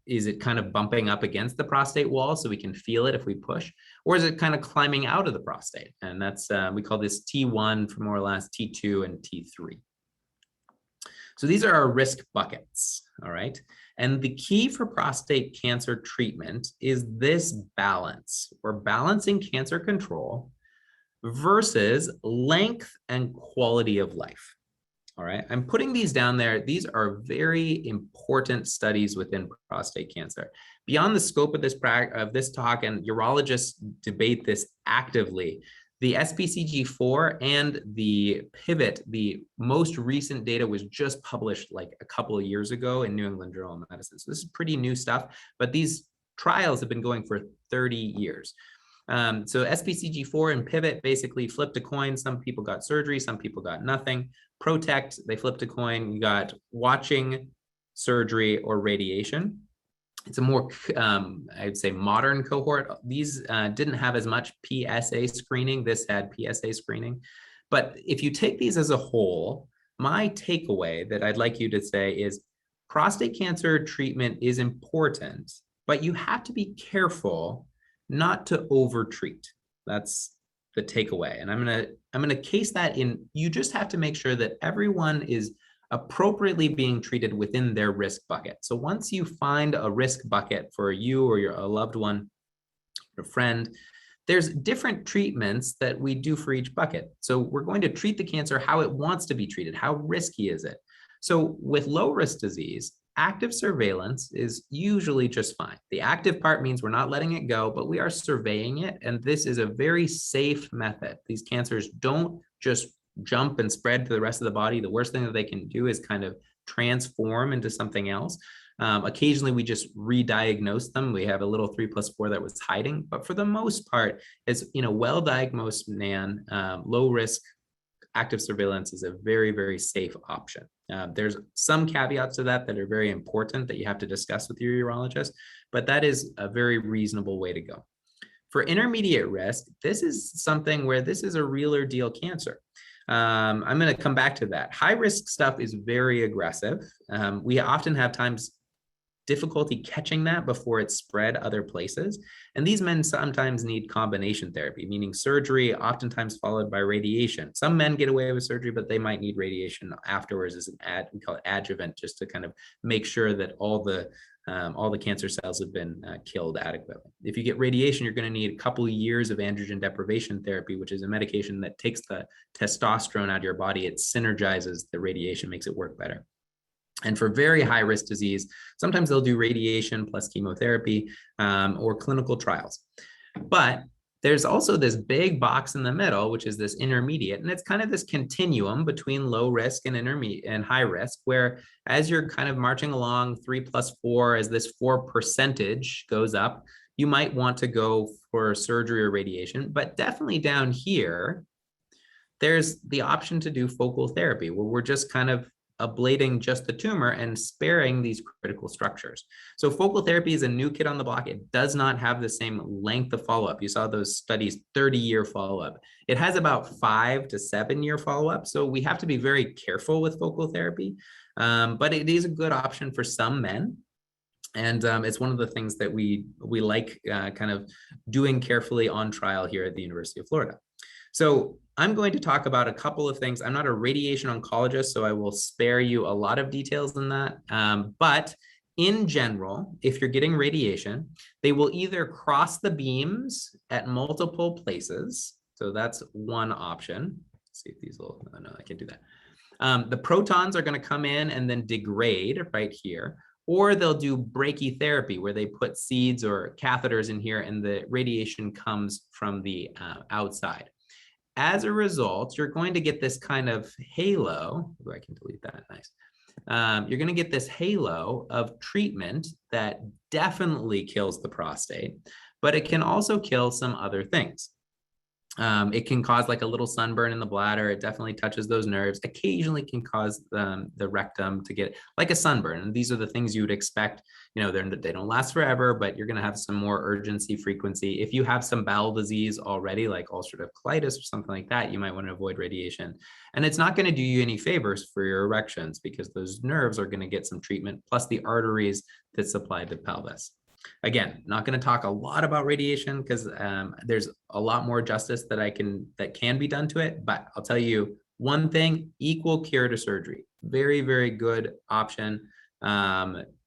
Is it kind of bumping up against the prostate wall so we can feel it if we push? Or is it kind of climbing out of the prostate? And that's, we call this T1 for more or less, T2 and T3. So these are our risk buckets, all right? And the key for prostate cancer treatment is this balance. We're balancing cancer control versus length and quality of life. All right, I'm putting these down there. These are very important studies within prostate cancer. Beyond the scope of this talk, and urologists debate this actively, the SPCG4 and the Pivot, the most recent data was just published like a couple of years ago in New England Journal of Medicine. So this is pretty new stuff, but these trials have been going for 30 years. So SPCG4 and Pivot basically flipped a coin. Some people got surgery, some people got nothing. Protect, they flipped a coin. You got watching, surgery, or radiation. It's a more, I'd say, modern cohort. These didn't have as much PSA screening. This had PSA screening. But if you take these as a whole, my takeaway that I'd like you to say is prostate cancer treatment is important, but you have to be careful not to overtreat. That's the takeaway. And I'm gonna case that in, you just have to make sure that everyone is appropriately being treated within their risk bucket. So once you find a risk bucket for you or a loved one, a friend, there's different treatments that we do for each bucket. So we're going to treat the cancer how it wants to be treated. How risky is it? So with low risk disease, active surveillance is usually just fine. The active part means we're not letting it go, but we are surveying it. And this is a very safe method. These cancers don't just jump and spread to the rest of the body. The worst thing that they can do is kind of transform into something else. Occasionally we just re-diagnose them. We have a little 3+4 that was hiding, but for the most part, it's, well-diagnosed man, low risk active surveillance is a very, very safe option. There's some caveats to that are very important that you have to discuss with your urologist, but that is a very reasonable way to go. For intermediate risk, this is something where this is a realer deal cancer. I'm going to come back to that. High risk stuff is very aggressive. We often have difficulty catching that before it's spread other places. And these men sometimes need combination therapy, meaning surgery, oftentimes followed by radiation. Some men get away with surgery, but they might need radiation afterwards as we call it adjuvant, just to kind of make sure that all the cancer cells have been killed adequately. If you get radiation, you're going to need a couple of years of androgen deprivation therapy, which is a medication that takes the testosterone out of your body. It synergizes the radiation, makes it work better. And for very high risk disease, sometimes they'll do radiation plus chemotherapy or clinical trials. But there's also this big box in the middle, which is this intermediate. And it's kind of this continuum between low risk and intermediate and high risk, where as you're kind of marching along 3+4, as this 4% goes up, you might want to go for surgery or radiation. But definitely down here, there's the option to do focal therapy, where we're just kind of ablating just the tumor and sparing these critical structures. So focal therapy is a new kid on the block. It does not have the same length of follow-up. You saw those studies, 30-year follow-up. It has about 5 to 7 year follow-up. So we have to be very careful with focal therapy, but it is a good option for some men. And it's one of the things that we like kind of doing carefully on trial here at the University of Florida. So I'm going to talk about a couple of things. I'm not a radiation oncologist, so I will spare you a lot of details in that. But in general, if you're getting radiation, they will either cross the beams at multiple places. So that's one option. Let's see if these will, no, I can't do that. The protons are going to come in and then degrade right here. Or they'll do brachytherapy, where they put seeds or catheters in here and the radiation comes from the outside. As a result, you're going to get this kind of halo. Oh, I can delete that. Nice. You're going to get this halo of treatment that definitely kills the prostate, but it can also kill some other things. It can cause like a little sunburn in the bladder. It definitely touches those nerves. Occasionally can cause the rectum to get like a sunburn. And these are the things you would expect. You know, they don't last forever, but you're going to have some more urgency, frequency. If you have some bowel disease already, like ulcerative colitis or something like that, you might want to avoid radiation. And it's not going to do you any favors for your erections because those nerves are going to get some treatment, plus the arteries that supply the pelvis. Again, not going to talk a lot about radiation because there's a lot more justice that can be done to it. But I'll tell you one thing: equal cure to surgery. Very, very good option.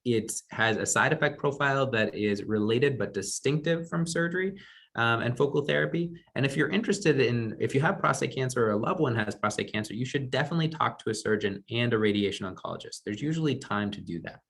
It has a side effect profile that is related but distinctive from surgery and focal therapy. And if you're interested if you have prostate cancer or a loved one has prostate cancer, you should definitely talk to a surgeon and a radiation oncologist. There's usually time to do that.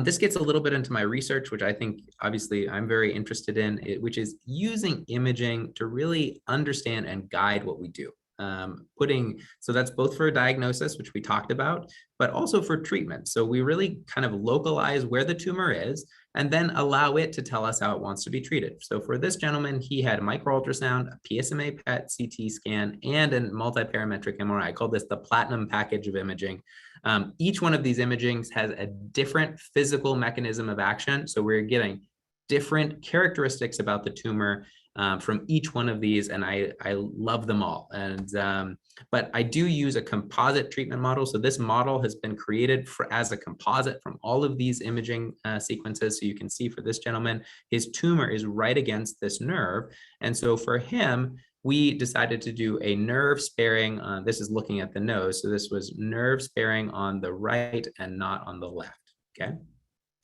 This gets a little bit into my research, which I think obviously I'm very interested in, which is using imaging to really understand and guide what we do. So that's both for diagnosis, which we talked about, but also for treatment. So we really kind of localize where the tumor is and then allow it to tell us how it wants to be treated. So for this gentleman, he had a micro ultrasound, a PSMA PET CT scan, and a multiparametric MRI. I call this the platinum package of imaging. Each one of these imagings has a different physical mechanism of action. So we're getting different characteristics about the tumor from each one of these, and I love them all. And but I do use a composite treatment model. So this model has been created as a composite from all of these imaging sequences. So you can see for this gentleman, his tumor is right against this nerve. And so for him, we decided to do a nerve sparing. This is looking at the nose. So this was nerve sparing on the right and not on the left. Okay.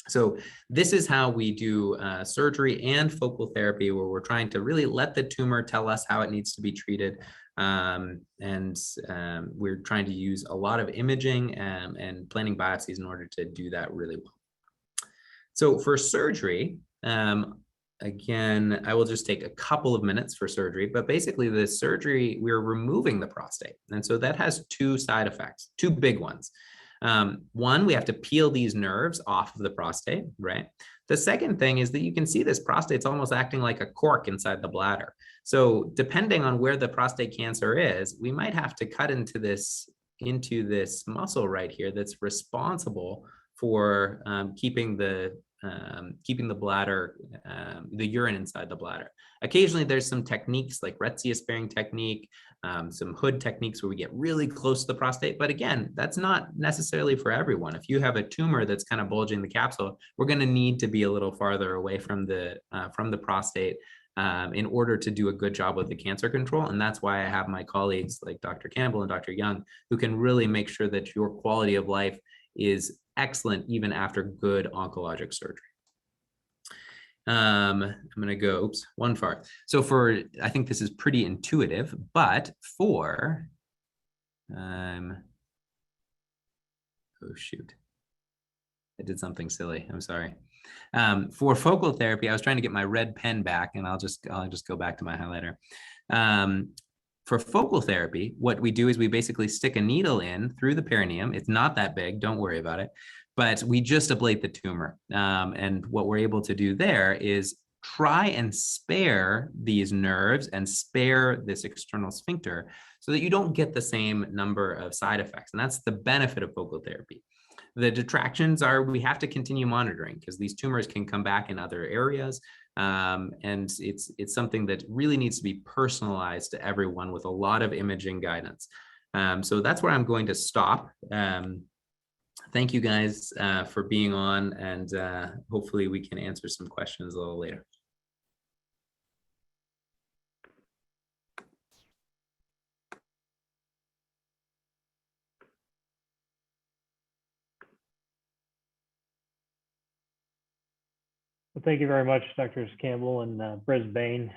So this is how we do surgery and focal therapy, where we're trying to really let the tumor tell us how it needs to be treated. We're trying to use a lot of imaging and planning biopsies in order to do that really well. So for surgery, again, I will just take a couple of minutes for surgery, but basically the surgery, we're removing the prostate. And so that has two side effects, two big ones. One, we have to peel these nerves off of the prostate, right? The second thing is that you can see this prostate's almost acting like a cork inside the bladder. So depending on where the prostate cancer is, we might have to cut into this muscle right here that's responsible for keeping the bladder, the urine inside the bladder. Occasionally there's some techniques like Retzius sparing technique, some hood techniques where we get really close to the prostate. But again, that's not necessarily for everyone. If you have a tumor that's kind of bulging the capsule, we're going to need to be a little farther away from the prostate in order to do a good job with the cancer control. And that's why I have my colleagues like Dr. Campbell and Dr. Yeung, who can really make sure that your quality of life is excellent even after good oncologic surgery. I'm going to go, oops, one far. So I think this is pretty intuitive, but oh shoot, I did something silly. I'm sorry. For focal therapy, I was trying to get my red pen back, and I'll just go back to my highlighter. For focal therapy, what we do is we basically stick a needle in through the perineum. It's not that big, don't worry about it, but we just ablate the tumor. And what we're able to do there is try and spare these nerves and spare this external sphincter so that you don't get the same number of side effects. And that's the benefit of focal therapy. The detractions are we have to continue monitoring because these tumors can come back in other areas. And it's something that really needs to be personalized to everyone with a lot of imaging guidance. So that's where I'm going to stop. Thank you guys for being on, and hopefully we can answer some questions a little later. Well, thank you very much, Drs. Campbell and Brisbane.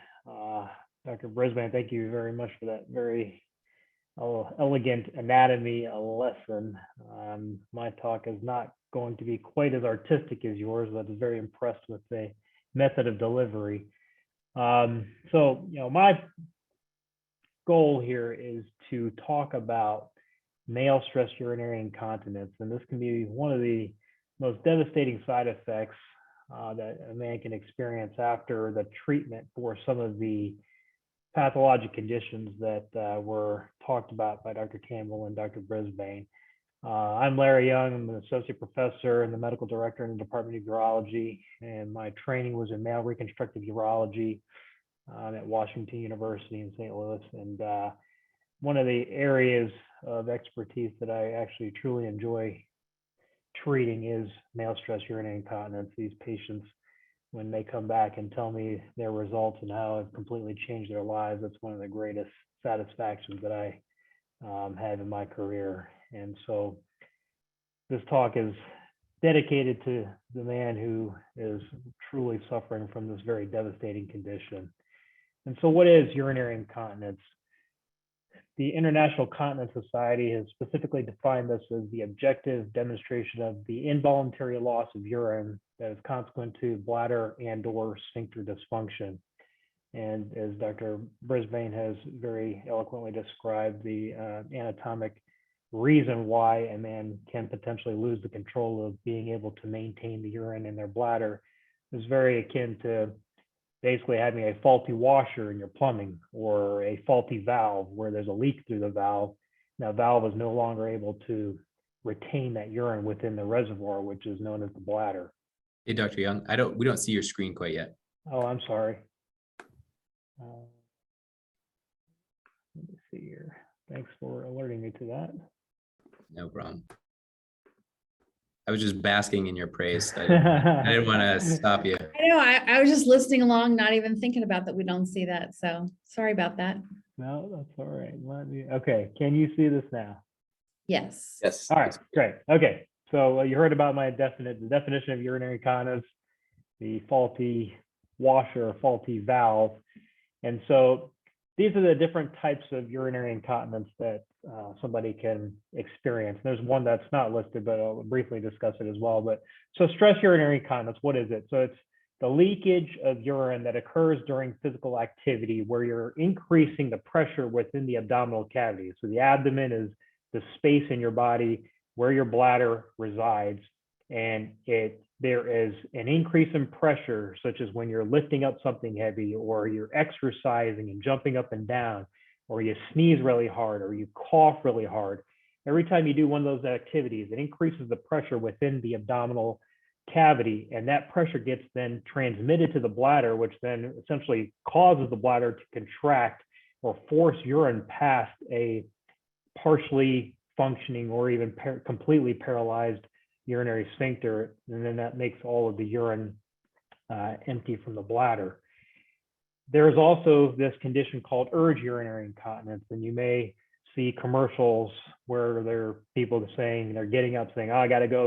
Dr. Brisbane, thank you very much for that very elegant anatomy lesson. My talk is not going to be quite as artistic as yours, but I'm very impressed with the method of delivery. So, my goal here is to talk about male stress urinary incontinence, and this can be one of the most devastating side effects that a man can experience after the treatment for some of the pathologic conditions that were talked about by Dr. Campbell and Dr. Brisbane. I'm Larry Yeung. I'm an associate professor and the medical director in the Department of Urology, and my training was in male reconstructive urology at Washington University in St. Louis. And one of the areas of expertise that I actually truly enjoy treating is male stress urinary incontinence. These patients, when they come back and tell me their results and how it's completely changed their lives, that's one of the greatest satisfactions that I have in my career. And so this talk is dedicated to the man who is truly suffering from this very devastating condition. And so what is urinary incontinence? The International Continence Society has specifically defined this as the objective demonstration of the involuntary loss of urine that is consequent to bladder and/or sphincter dysfunction. And as Dr. Brisbane has very eloquently described, the anatomic reason why a man can potentially lose the control of being able to maintain the urine in their bladder is very akin to basically having a faulty washer in your plumbing or a faulty valve where there's a leak through the valve. Now, valve is no longer able to retain that urine within the reservoir, which is known as the bladder. Hey, Dr. Yeung, we don't see your screen quite yet. Oh, I'm sorry. Let me see here. Thanks for alerting me to that. No problem. I was just basking in your praise. I didn't want to stop you. I know, I was just listening along, not even thinking about that we don't see that. So sorry about that. No, that's all right. Okay, can you see this now? Yes. Yes. All right, great. Okay, so you heard about the definition of urinary incontinence, the faulty washer or faulty valve. And so these are the different types of urinary incontinence that somebody can experience. There's one that's not listed, but I'll briefly discuss it as well. But so stress urinary incontinence, what is it? So it's the leakage of urine that occurs during physical activity where you're increasing the pressure within the abdominal cavity. So the abdomen is the space in your body where your bladder resides, and there is an increase in pressure, such as when you're lifting up something heavy, or you're exercising and jumping up and down, or you sneeze really hard, or you cough really hard. Every time you do one of those activities, it increases the pressure within the abdominal cavity, and that pressure gets then transmitted to the bladder, which then essentially causes the bladder to contract or force urine past a partially functioning or even completely paralyzed urinary sphincter, and then that makes all of the urine empty from the bladder. There is also this condition called urge urinary incontinence, and you may see commercials where there are people saying, they're getting up saying, oh, I gotta go,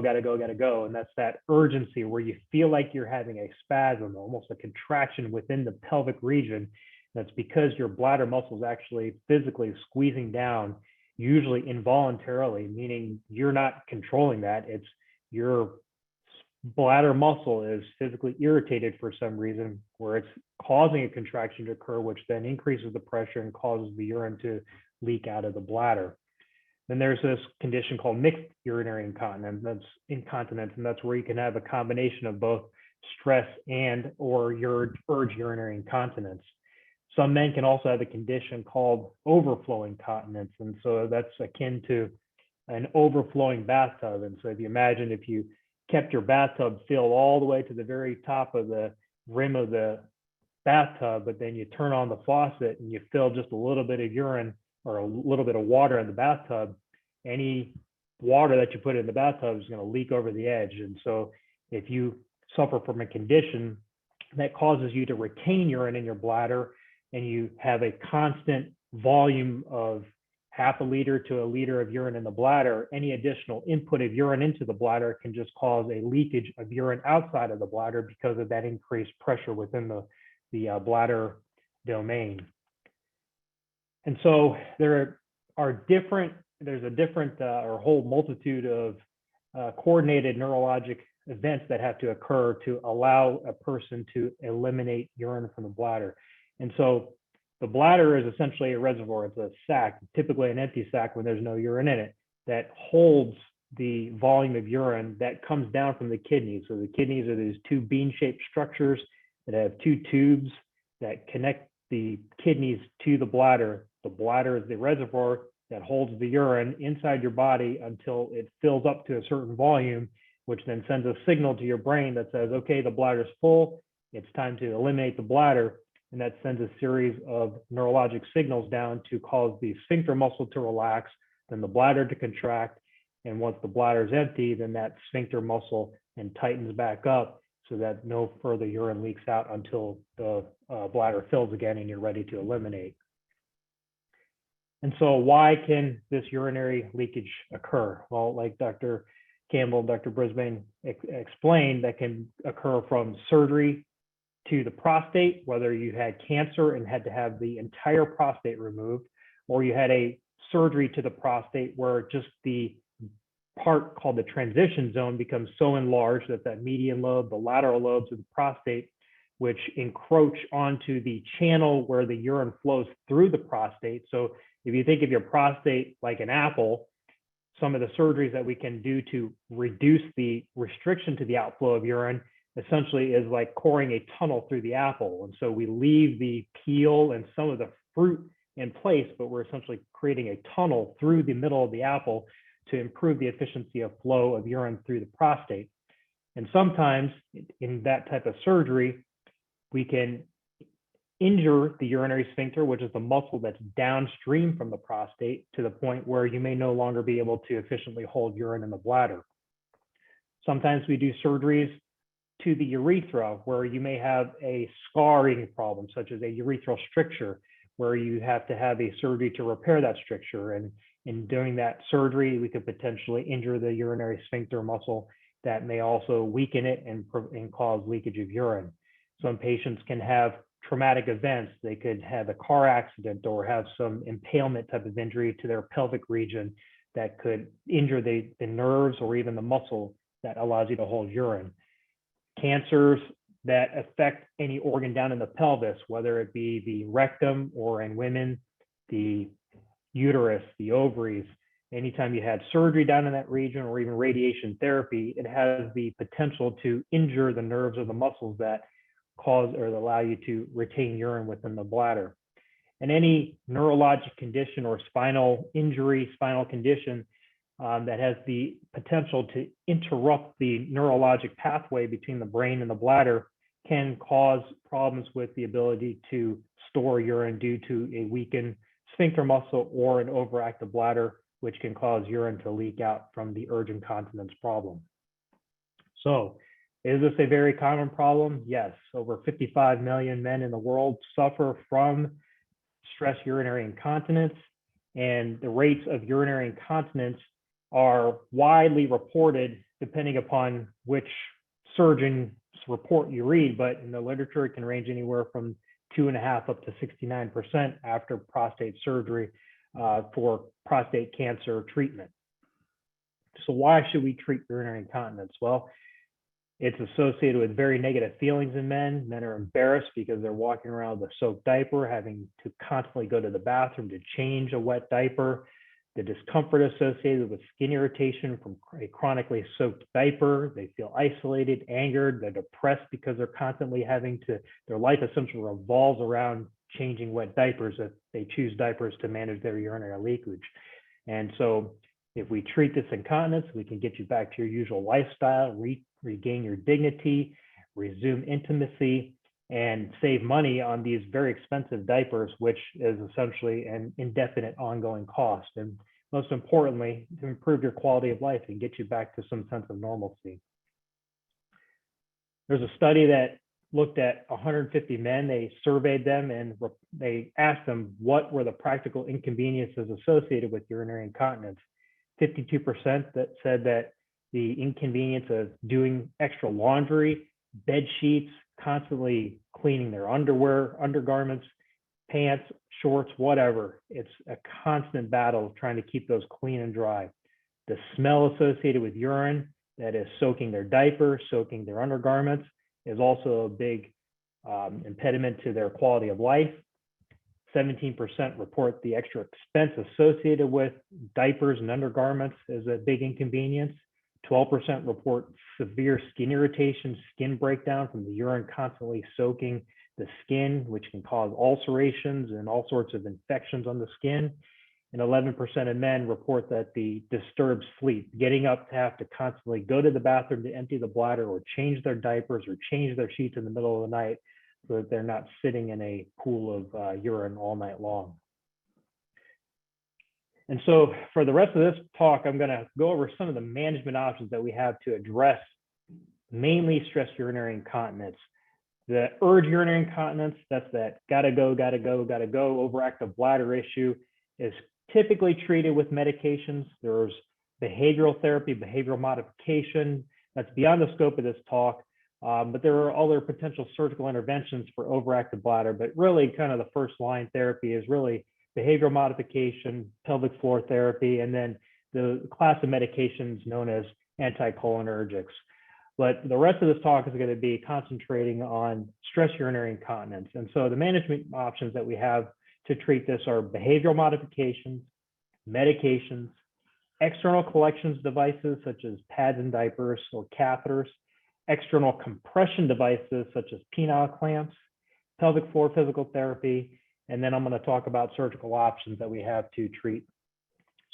and that's that urgency where you feel like you're having a spasm, almost a contraction within the pelvic region. That's because your bladder muscle is actually physically squeezing down, usually involuntarily, meaning you're not controlling that. It's your bladder muscle is physically irritated for some reason, where it's causing a contraction to occur, which then increases the pressure and causes the urine to leak out of the bladder. Then there's this condition called mixed urinary incontinence. And that's where you can have a combination of both stress and or your urge urinary incontinence. Some men can also have a condition called overflow incontinence. And so that's akin to an overflowing bathtub. And so if you imagine if you kept your bathtub filled all the way to the very top of the rim of the bathtub, but then you turn on the faucet and you fill just a little bit of urine or a little bit of water in the bathtub, any water that you put in the bathtub is going to leak over the edge. And so if you suffer from a condition that causes you to retain urine in your bladder, and you have a constant volume of half a liter to a liter of urine in the bladder, any additional input of urine into the bladder can just cause a leakage of urine outside of the bladder because of that increased pressure within the bladder domain. And so there's a different or whole multitude of coordinated neurologic events that have to occur to allow a person to eliminate urine from the bladder. And so the bladder is essentially a reservoir. It's a sac, typically an empty sac when there's no urine in it, that holds the volume of urine that comes down from the kidneys. So the kidneys are these two bean-shaped structures that have two tubes that connect the kidneys to the bladder. The bladder is the reservoir that holds the urine inside your body until it fills up to a certain volume, which then sends a signal to your brain that says, okay, the bladder's full, it's time to eliminate the bladder. And that sends a series of neurologic signals down to cause the sphincter muscle to relax, then the bladder to contract. And once the bladder is empty, then that sphincter muscle then tightens back up so that no further urine leaks out until the bladder fills again and you're ready to eliminate. And so why can this urinary leakage occur? Well, like Dr. Campbell and Dr. Brisbane explained, that can occur from surgery to the prostate, whether you had cancer and had to have the entire prostate removed, or you had a surgery to the prostate where just the part called the transition zone becomes so enlarged that that median lobe, the lateral lobes of the prostate, which encroach onto the channel where the urine flows through the prostate. So if you think of your prostate like an apple, some of the surgeries that we can do to reduce the restriction to the outflow of urine essentially is like coring a tunnel through the apple. And so we leave the peel and some of the fruit in place, but we're essentially creating a tunnel through the middle of the apple to improve the efficiency of flow of urine through the prostate. And sometimes in that type of surgery, we can injure the urinary sphincter, which is the muscle that's downstream from the prostate, to the point where you may no longer be able to efficiently hold urine in the bladder. Sometimes we do surgeries to the urethra, where you may have a scarring problem, such as a urethral stricture, where you have to have a surgery to repair that stricture. And in doing that surgery, we could potentially injure the urinary sphincter muscle that may also weaken it and cause leakage of urine. Some patients can have traumatic events. They could have a car accident or have some impalement type of injury to their pelvic region that could injure the nerves or even the muscle that allows you to hold urine. Cancers that affect any organ down in the pelvis, whether it be the rectum or in women, the uterus, the ovaries. Anytime you had surgery down in that region or even radiation therapy, it has the potential to injure the nerves or the muscles that cause or allow you to retain urine within the bladder. And any neurologic condition or spinal injury, spinal condition that has the potential to interrupt the neurologic pathway between the brain and the bladder can cause problems with the ability to store urine due to a weakened sphincter muscle or an overactive bladder, which can cause urine to leak out from the urge incontinence problem. So, is this a very common problem? Yes. Over 55 million men in the world suffer from stress urinary incontinence, and the rates of urinary incontinence are widely reported depending upon which surgeon's report you read, but in the literature, it can range anywhere from 2.5% up to 69% after prostate surgery for prostate cancer treatment. So why should we treat urinary incontinence? Well, it's associated with very negative feelings in men. Men are embarrassed because they're walking around with a soaked diaper, having to constantly go to the bathroom to change a wet diaper. The discomfort associated with skin irritation from a chronically soaked diaper. They feel isolated, angered, they're depressed because they're constantly having to, their life essentially revolves around changing wet diapers, if they choose diapers to manage their urinary leakage. And so if we treat this incontinence, we can get you back to your usual lifestyle, regain your dignity, resume intimacy, and save money on these very expensive diapers, which is essentially an indefinite ongoing cost. And most importantly, to improve your quality of life and get you back to some sense of normalcy. There's a study that looked at 150 men. They surveyed them and they asked them what were the practical inconveniences associated with urinary incontinence. 52% that said that the inconvenience of doing extra laundry, bed sheets, constantly cleaning their underwear, undergarments, pants, shorts, whatever. It's a constant battle trying to keep those clean and dry. The smell associated with urine, that is soaking their diaper, soaking their undergarments, is also a big impediment to their quality of life. 17% report the extra expense associated with diapers and undergarments as a big inconvenience. 12% report severe skin irritation, skin breakdown from the urine constantly soaking the skin, which can cause ulcerations and all sorts of infections on the skin. And 11% of men report that the disturbed sleep, getting up to have to constantly go to the bathroom to empty the bladder or change their diapers or change their sheets in the middle of the night so that they're not sitting in a pool of urine all night long. And so for the rest of this talk, I'm going to go over some of the management options that we have to address mainly stress urinary incontinence. The urge urinary incontinence, that's that gotta go, overactive bladder issue, is typically treated with medications. There's behavioral therapy, behavioral modification. That's beyond the scope of this talk, but there are other potential surgical interventions for overactive bladder. But really kind of the first line therapy is really behavioral modification, pelvic floor therapy, and then the class of medications known as anticholinergics. But the rest of this talk is going to be concentrating on stress urinary incontinence. And so the management options that we have to treat this are behavioral modifications, medications, external collections devices such as pads and diapers or catheters, external compression devices such as penile clamps, pelvic floor physical therapy, and then I'm going to talk about surgical options that we have to treat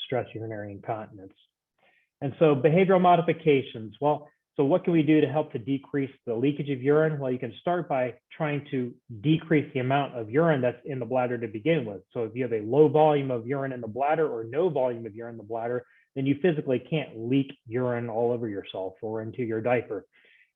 stress urinary incontinence. And so behavioral modifications, well, so what can we do to help to decrease the leakage of urine? Well, you can start by trying to decrease the amount of urine that's in the bladder to begin with. So if you have a low volume of urine in the bladder or no volume of urine in the bladder, then you physically can't leak urine all over yourself or into your diaper.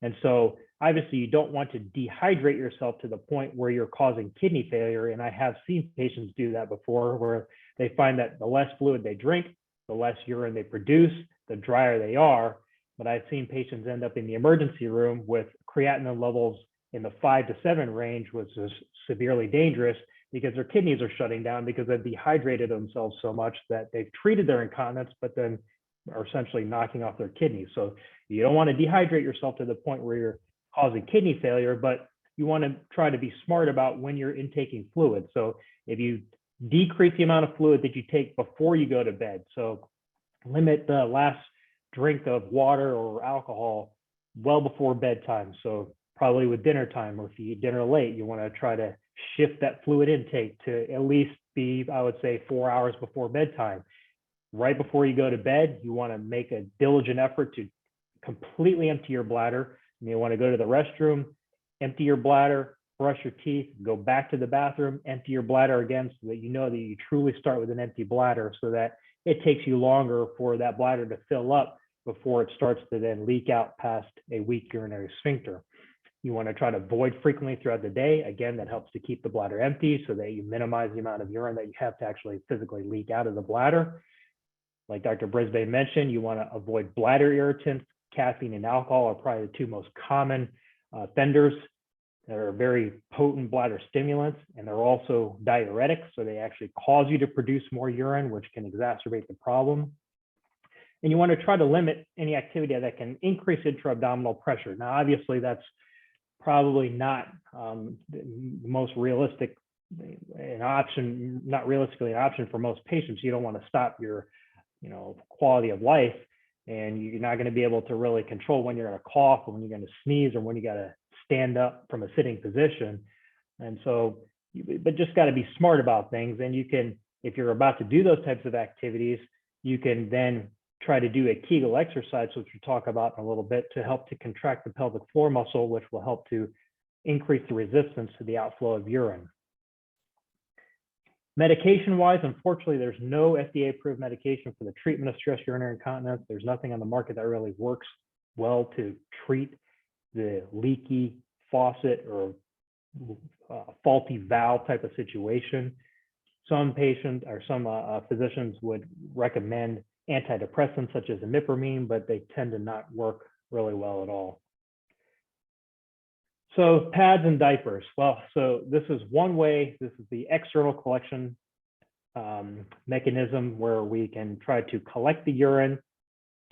And so obviously you don't want to dehydrate yourself to the point where you're causing kidney failure. And I have seen patients do that before, where they find that the less fluid they drink, the less urine they produce, the drier they are. But I've seen patients end up in the emergency room with creatinine levels in the 5 to 7 range, which is severely dangerous because their kidneys are shutting down because they've dehydrated themselves so much that they've treated their incontinence, but then are essentially knocking off their kidneys. So you don't want to dehydrate yourself to the point where you're causing kidney failure, but you want to try to be smart about when you're intaking fluid. So if you decrease the amount of fluid that you take before you go to bed, so limit the last drink of water or alcohol well before bedtime. So probably with dinner time, or if you eat dinner late, you want to try to shift that fluid intake to at least be, I would say, 4 hours before bedtime. Right before you go to bed, you want to make a diligent effort to completely empty your bladder. You may want to go to the restroom, empty your bladder, brush your teeth, go back to the bathroom, empty your bladder again, so that you know that you truly start with an empty bladder, so that it takes you longer for that bladder to fill up before it starts to then leak out past a weak urinary sphincter. You want to try to void frequently throughout the day. Again, that helps to keep the bladder empty so that you minimize the amount of urine that you have to actually physically leak out of the bladder. Like Dr. Brisbane mentioned, you want to avoid bladder irritants. Caffeine and alcohol are probably the two most common offenders. They're very potent bladder stimulants, and they're also diuretics, so they actually cause you to produce more urine, which can exacerbate the problem. And you want to try to limit any activity that can increase intra-abdominal pressure. Now, obviously, that's probably not the most realistic an option, not realistically an option for most patients. You don't want to stop your, quality of life, and you're not going to be able to really control when you're going to cough or when you're going to sneeze or when you got to stand up from a sitting position. And so, but just got to be smart about things. And you can, if you're about to do those types of activities, you can then try to do a Kegel exercise, which we'll talk about in a little bit, to help to contract the pelvic floor muscle, which will help to increase the resistance to the outflow of urine. Medication-wise, unfortunately, there's no FDA-approved medication for the treatment of stress urinary incontinence. There's nothing on the market that really works well to treat the leaky faucet or faulty valve type of situation. Some patients or some physicians would recommend antidepressants such as imipramine, but they tend to not work really well at all. So pads and diapers. Well, so this is one way. This is the external collection mechanism where we can try to collect the urine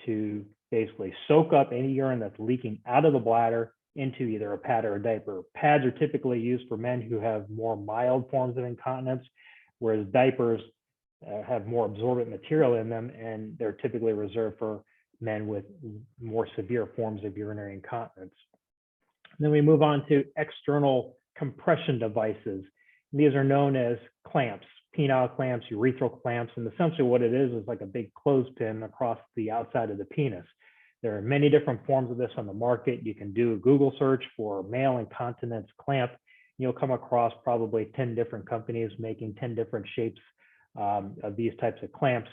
to basically soak up any urine that's leaking out of the bladder into either a pad or a diaper. Pads are typically used for men who have more mild forms of incontinence, whereas diapers have more absorbent material in them, and they're typically reserved for men with more severe forms of urinary incontinence. Then we move on to external compression devices. These are known as clamps, penile clamps, urethral clamps, and essentially what it is like a big clothespin across the outside of the penis. There are many different forms of this on the market. You can do a Google search for male incontinence clamp. You'll come across probably 10 different companies making 10 different shapes of these types of clamps.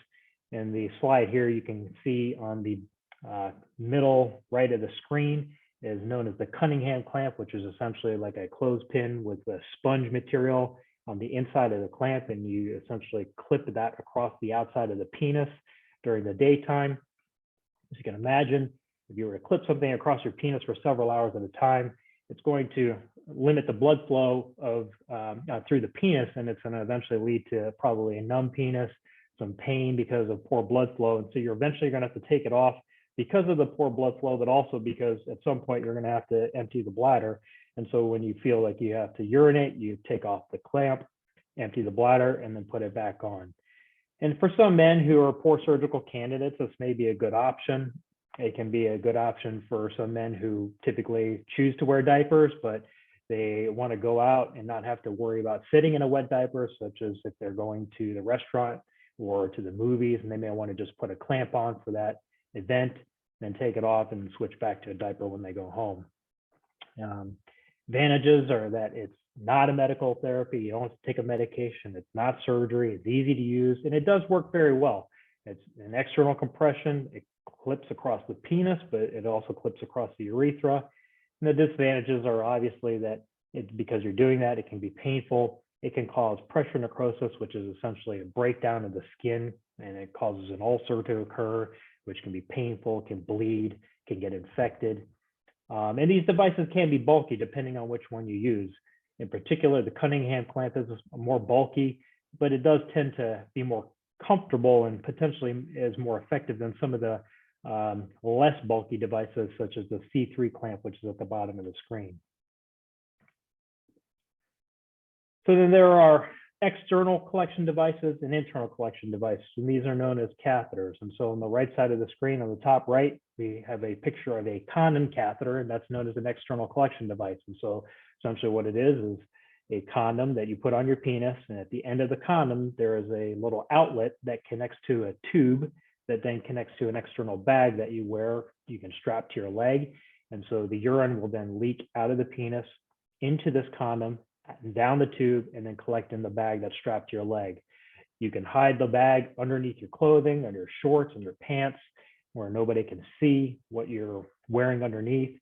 In the slide here, you can see on the middle right of the screen is known as the Cunningham Clamp, which is essentially like a clothespin with a sponge material on the inside of the clamp, and you essentially clip that across the outside of the penis during the daytime. As you can imagine, if you were to clip something across your penis for several hours at a time, it's going to limit the blood flow of through the penis, and it's going to eventually lead to probably a numb penis, some pain because of poor blood flow. And so you're eventually going to have to take it off because of the poor blood flow, but also because at some point you're going to have to empty the bladder. And so when you feel like you have to urinate, you take off the clamp, empty the bladder, and then put it back on. And for some men who are poor surgical candidates, this may be a good option. It can be a good option for some men who typically choose to wear diapers, but they want to go out and not have to worry about sitting in a wet diaper, such as if they're going to the restaurant or to the movies, and they may want to just put a clamp on for that event, then take it off and switch back to a diaper when they go home. Advantages are that it's not a medical therapy. You don't have to take a medication. It's not surgery. It's easy to use, and it does work very well. It's an external compression. It clips across the penis, but it also clips across the urethra. And the disadvantages are obviously that because you're doing that, it can be painful. It can cause pressure necrosis, which is essentially a breakdown of the skin, and it causes an ulcer to occur, which can be painful, can bleed, can get infected. And these devices can be bulky depending on which one you use. In particular, the Cunningham clamp is more bulky, but it does tend to be more comfortable and potentially is more effective than some of the less bulky devices, such as the C3 clamp, which is at the bottom of the screen. So then there are external collection devices and internal collection devices, and these are known as catheters. And so on the right side of the screen, on the top right, we have a picture of a condom catheter, and that's known as an external collection device. And so essentially what it is a condom that you put on your penis, and at the end of the condom, there is a little outlet that connects to a tube that then connects to an external bag that you wear, you can strap to your leg. And so the urine will then leak out of the penis into this condom, down the tube, and then collect in the bag that's strapped to your leg. You can hide the bag underneath your clothing, under your shorts and your pants, where nobody can see what you're wearing underneath.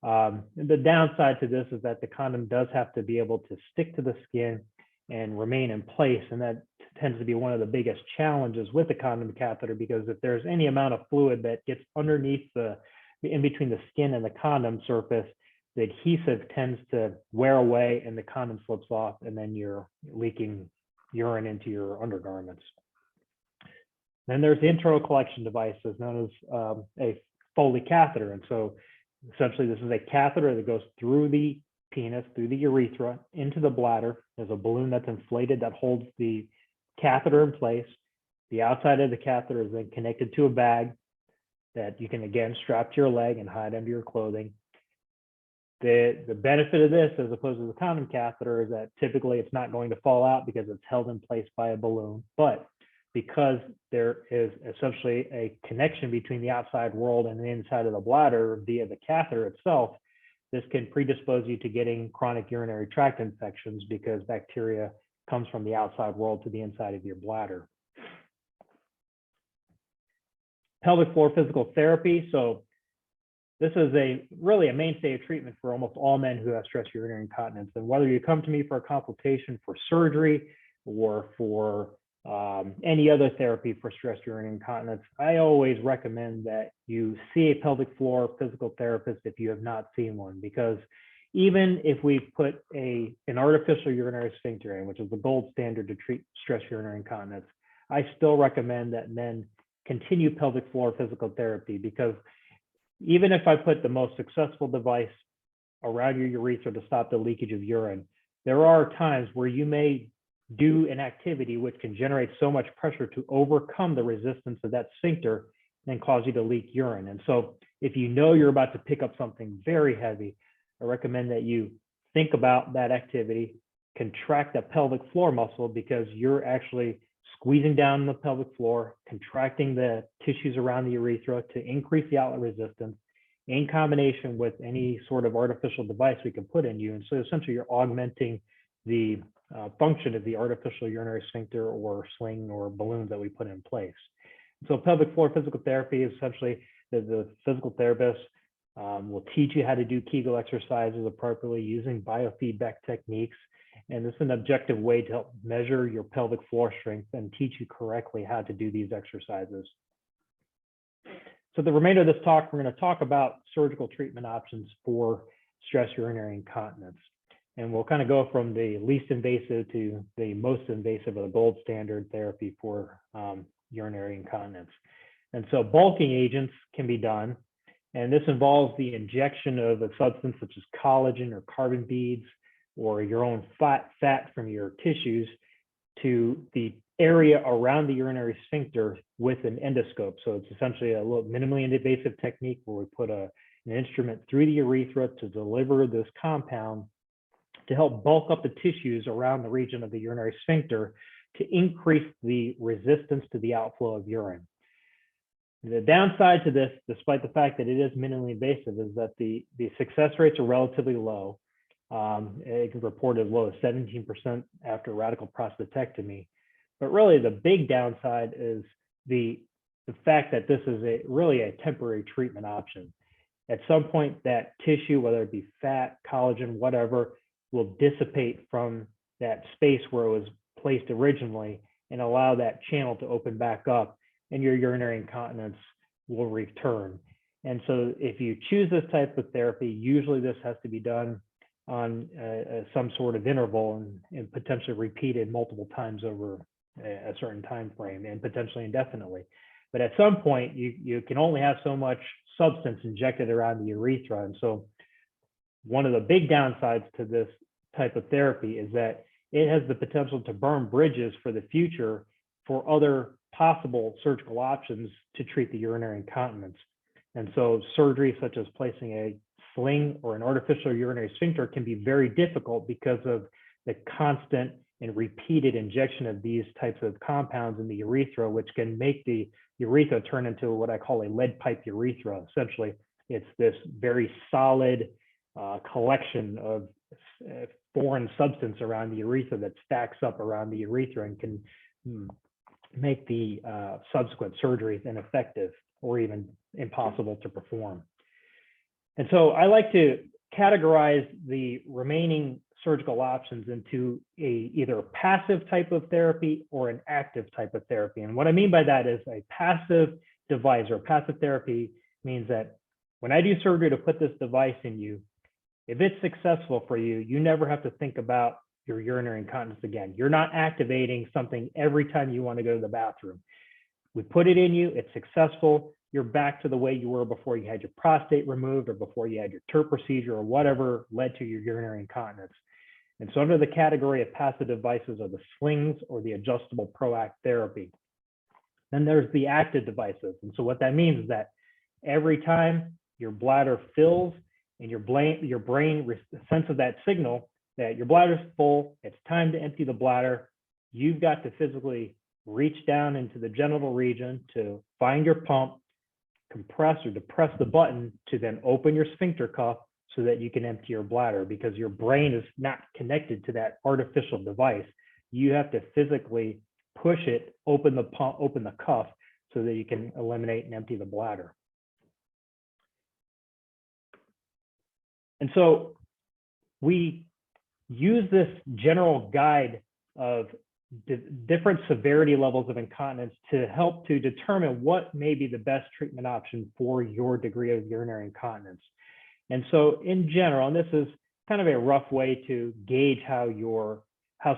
The downside to this is that the condom does have to be able to stick to the skin and remain in place. And that tends to be one of the biggest challenges with the condom catheter, because if there's any amount of fluid that gets underneath in between the skin and the condom surface, the adhesive tends to wear away and the condom slips off, and then you're leaking urine into your undergarments. Then there's the internal collection devices known as a Foley catheter. And so essentially this is a catheter that goes through the penis, through the urethra, into the bladder. There's a balloon that's inflated that holds the catheter in place. The outside of the catheter is then connected to a bag that you can again strap to your leg and hide under your clothing. The benefit of this, as opposed to the condom catheter, is that typically it's not going to fall out because it's held in place by a balloon. But because there is essentially a connection between the outside world and the inside of the bladder via the catheter itself, this can predispose you to getting chronic urinary tract infections because bacteria comes from the outside world to the inside of your bladder. Pelvic floor physical therapy. So this is really a mainstay of treatment for almost all men who have stress urinary incontinence. And whether you come to me for a consultation for surgery or for any other therapy for stress urinary incontinence, I always recommend that you see a pelvic floor physical therapist if you have not seen one, because even if we put an artificial urinary sphincter in, which is the gold standard to treat stress urinary incontinence, I still recommend that men continue pelvic floor physical therapy, because even if I put the most successful device around your urethra to stop the leakage of urine, there are times where you may do an activity which can generate so much pressure to overcome the resistance of that sphincter and cause you to leak urine. And so if you know you're about to pick up something very heavy, I recommend that you think about that activity, contract the pelvic floor muscle because you're actually squeezing down the pelvic floor, contracting the tissues around the urethra to increase the outlet resistance in combination with any sort of artificial device we can put in you. And so essentially you're augmenting the function of the artificial urinary sphincter or sling or balloon that we put in place. So pelvic floor physical therapy is essentially the physical therapist will teach you how to do Kegel exercises appropriately using biofeedback techniques. And this is an objective way to help measure your pelvic floor strength and teach you correctly how to do these exercises. So the remainder of this talk, we're going to talk about surgical treatment options for stress urinary incontinence. And we'll kind of go from the least invasive to the most invasive or the gold standard therapy for urinary incontinence. And so bulking agents can be done. And this involves the injection of a substance such as collagen or carbon beads or your own fat from your tissues to the area around the urinary sphincter with an endoscope. So it's essentially a little minimally invasive technique where we put an instrument through the urethra to deliver this compound to help bulk up the tissues around the region of the urinary sphincter to increase the resistance to the outflow of urine. The downside to this, despite the fact that it is minimally invasive, is that the success rates are relatively low. It can report as low as 17% after radical prostatectomy. But really the big downside is the fact that this is really a temporary treatment option. At some point that tissue, whether it be fat, collagen, whatever, will dissipate from that space where it was placed originally and allow that channel to open back up and your urinary incontinence will return. And so if you choose this type of therapy, usually this has to be done on some sort of interval and potentially repeated multiple times over a certain time frame and potentially indefinitely. But at some point, you can only have so much substance injected around the urethra. And so one of the big downsides to this type of therapy is that it has the potential to burn bridges for the future for other possible surgical options to treat the urinary incontinence. And so surgery such as placing a sling or an artificial urinary sphincter can be very difficult because of the constant and repeated injection of these types of compounds in the urethra, which can make the urethra turn into what I call a lead pipe urethra. Essentially, it's this very solid collection of foreign substance around the urethra that stacks up around the urethra and can make the subsequent surgeries ineffective or even impossible to perform. And so I like to categorize the remaining surgical options into either a passive type of therapy or an active type of therapy. And what I mean by that is a passive device or passive therapy means that when I do surgery to put this device in you, if it's successful for you, you never have to think about your urinary incontinence again. You're not activating something every time you want to go to the bathroom. We put it in you, it's successful, you're back to the way you were before you had your prostate removed or before you had your TURP procedure or whatever led to your urinary incontinence. And so under the category of passive devices are the slings or the adjustable PROACT therapy. Then there's the active devices. And so what that means is that every time your bladder fills and your brain senses that signal that your bladder's full, it's time to empty the bladder, you've got to physically reach down into the genital region to find your pump, compress or depress the button to then open your sphincter cuff so that you can empty your bladder, because your brain is not connected to that artificial device. You have to physically push it, open the pump, open the cuff so that you can eliminate and empty the bladder. And so we use this general guide of different severity levels of incontinence to help to determine what may be the best treatment option for your degree of urinary incontinence. And so in general, and this is kind of a rough way to gauge how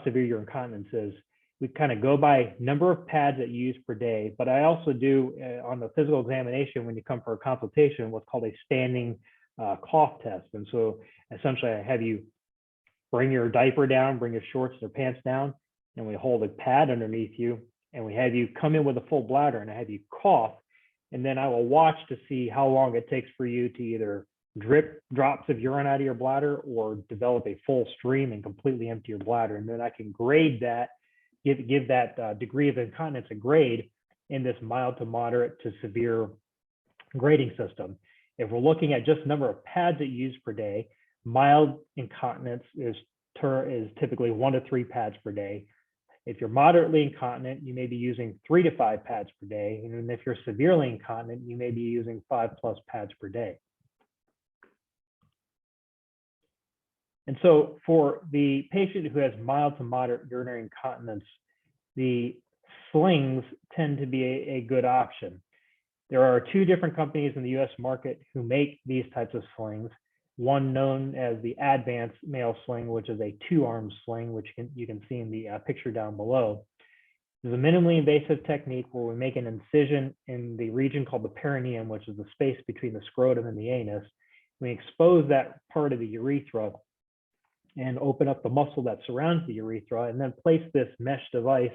severe your incontinence is, we kind of go by number of pads that you use per day, but I also do on the physical examination when you come for a consultation, what's called a standing cough test. And so essentially I have you bring your diaper down, bring your shorts or pants down, and we hold a pad underneath you, and we have you come in with a full bladder, and I have you cough, and then I will watch to see how long it takes for you to either drip drops of urine out of your bladder or develop a full stream and completely empty your bladder. And then I can grade that, give that degree of incontinence a grade in this mild to moderate to severe grading system. If we're looking at just number of pads that you use per day, mild incontinence is typically 1 to 3 pads per day. If you're moderately incontinent, you may be using 3 to 5 pads per day. And if you're severely incontinent, you may be using 5+ pads per day. And so for the patient who has mild to moderate urinary incontinence, the slings tend to be a good option. There are 2 different companies in the US market who make these types of slings. One known as the Advanced Male Sling, which is a 2-arm sling, which you can see in the picture down below. This is a minimally invasive technique where we make an incision in the region called the perineum, which is the space between the scrotum and the anus. We expose that part of the urethra and open up the muscle that surrounds the urethra, and then place this mesh device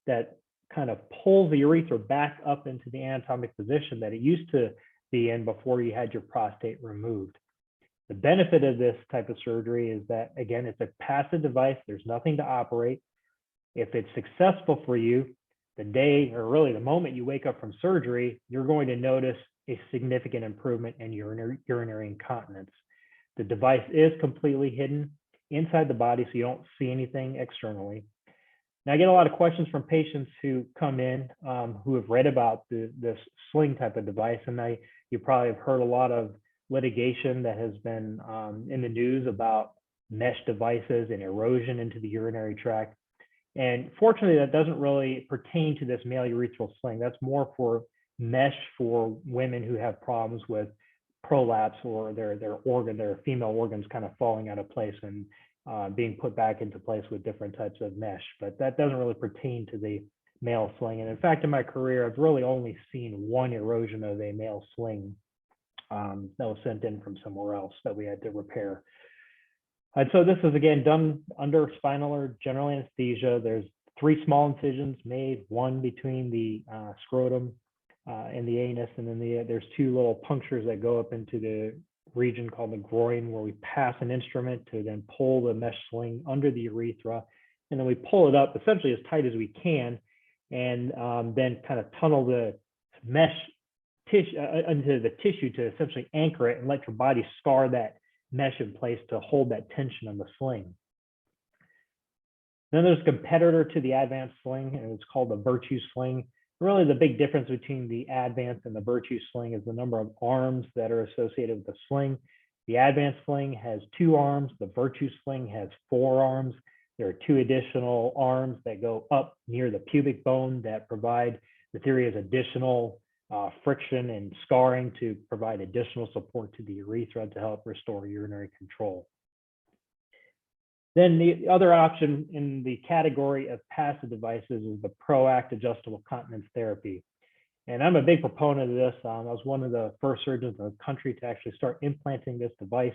that kind of pulls the urethra back up into the anatomic position that it used to be in before you had your prostate removed. The benefit of this type of surgery is that, again, it's a passive device. There's nothing to operate. If it's successful for you, the day, or really the moment you wake up from surgery, you're going to notice a significant improvement in urinary incontinence. The device is completely hidden inside the body, so you don't see anything externally. Now, I get a lot of questions from patients who come in who have read about this sling type of device, and you probably have heard a lot of litigation that has been in the news about mesh devices and erosion into the urinary tract. And fortunately, that doesn't really pertain to this male urethral sling. That's more for mesh for women who have problems with prolapse or their female organs kind of falling out of place and being put back into place with different types of mesh. But that doesn't really pertain to the male sling. And in fact, in my career, I've really only seen 1 erosion of a male sling that was sent in from somewhere else that we had to repair. And so this is, again, done under spinal or general anesthesia. There's 3 small incisions made, 1 between the scrotum and the anus, and then there's 2 little punctures that go up into the region called the groin, where we pass an instrument to then pull the mesh sling under the urethra, and then we pull it up essentially as tight as we can, and then kind of tunnel the mesh tissue into the tissue to essentially anchor it and let your body scar that mesh in place to hold that tension on the sling. Then there's a competitor to the advanced sling, and it's called the Virtue Sling. Really, the big difference between the advanced and the Virtue Sling is the number of arms that are associated with the sling. The advanced sling has 2 arms. The Virtue Sling has 4 arms. There are 2 additional arms that go up near the pubic bone that provide, the theory is, additional friction and scarring to provide additional support to the urethra to help restore urinary control. Then the other option in the category of passive devices is the ProAct adjustable continence therapy. And I'm a big proponent of this. I was one of the first surgeons in the country to actually start implanting this device.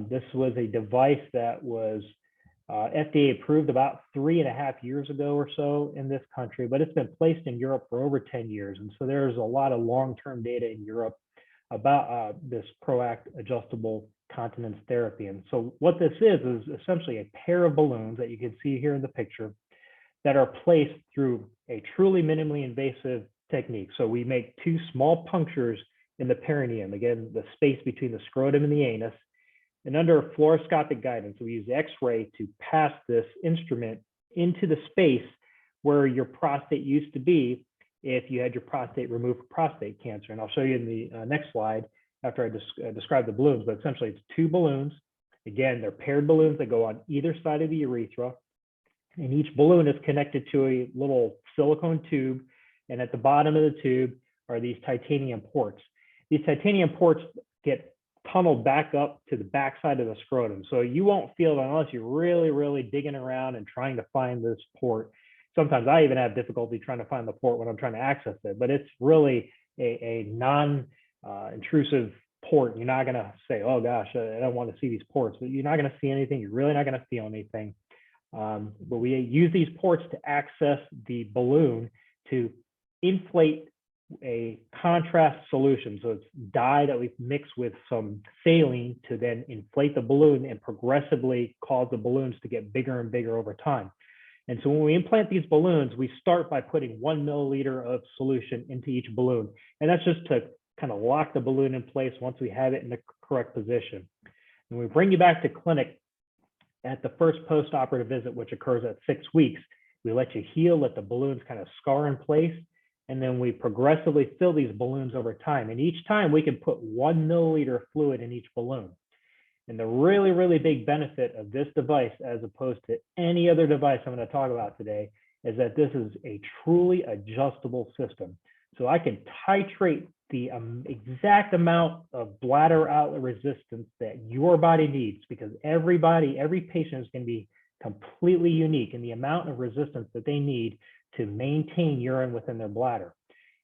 This was a device that was FDA approved about 3.5 years ago or so in this country, but it's been placed in Europe for over 10 years. And so there's a lot of long-term data in Europe about this ProAct adjustable continence therapy. And so what this is essentially a pair of balloons that you can see here in the picture that are placed through a truly minimally invasive technique. So we make 2 small punctures in the perineum, again, the space between the scrotum and the anus. And under fluoroscopic guidance, we use X-ray to pass this instrument into the space where your prostate used to be if you had your prostate removed for prostate cancer. And I'll show you in the next slide after I describe the balloons, but essentially it's 2 balloons. Again, they're paired balloons that go on either side of the urethra. And each balloon is connected to a little silicone tube. And at the bottom of the tube are these titanium ports. These titanium ports get tunneled back up to the backside of the scrotum. So you won't feel it unless you're really, really digging around and trying to find this port. Sometimes I even have difficulty trying to find the port when I'm trying to access it, but it's really a non-intrusive port. You're not going to say, oh gosh, I don't want to see these ports, but you're not going to see anything. You're really not going to feel anything. But we use these ports to access the balloon to inflate a contrast solution. So it's dye that we mix with some saline to then inflate the balloon and progressively cause the balloons to get bigger and bigger over time. And so when we implant these balloons, we start by putting 1 milliliter of solution into each balloon. And that's just to kind of lock the balloon in place once we have it in the correct position. And we bring you back to clinic at the first post-operative visit, which occurs at 6 weeks. We let you heal, let the balloons kind of scar in place, and then we progressively fill these balloons over time. And each time we can put 1 milliliter of fluid in each balloon. And the really, really big benefit of this device, as opposed to any other device I'm going to talk about today, is that this is a truly adjustable system. So I can titrate the exact amount of bladder outlet resistance that your body needs, because every patient is going to be completely unique in the amount of resistance that they need to maintain urine within their bladder.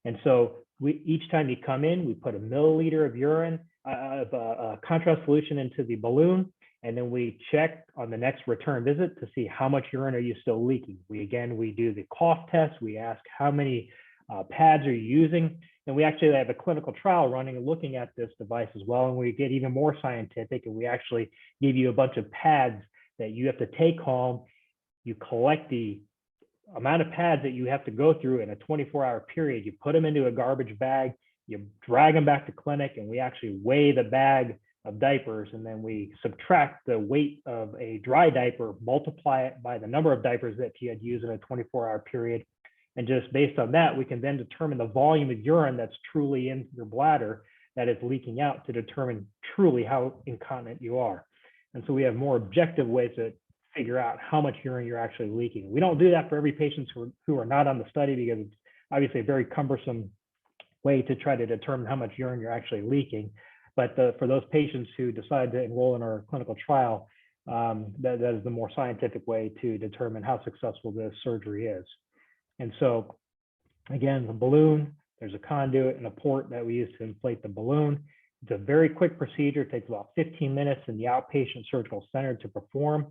And so each time you come in, we put a milliliter of urine, contrast solution into the balloon, and then we check on the next return visit to see how much urine are you still leaking. We do the cough test. We ask how many pads are you using, and we actually have a clinical trial running looking at this device as well. And we get even more scientific, and we actually give you a bunch of pads that you have to take home. You collect the amount of pads that you have to go through in a 24-hour period. You put them into a garbage bag, you drag them back to clinic, and we actually weigh the bag of diapers, and then we subtract the weight of a dry diaper, multiply it by the number of diapers that you had used in a 24-hour period. And just based on that, we can then determine the volume of urine that's truly in your bladder that is leaking out to determine truly how incontinent you are. And so we have more objective ways to figure out how much urine you're actually leaking. We don't do that for every patient who are not on the study, because it's obviously a very cumbersome way to try to determine how much urine you're actually leaking. But for those patients who decide to enroll in our clinical trial, that is the more scientific way to determine how successful this surgery is. And so, again, the balloon, there's a conduit and a port that we use to inflate the balloon. It's a very quick procedure. It takes about 15 minutes in the outpatient surgical center to perform.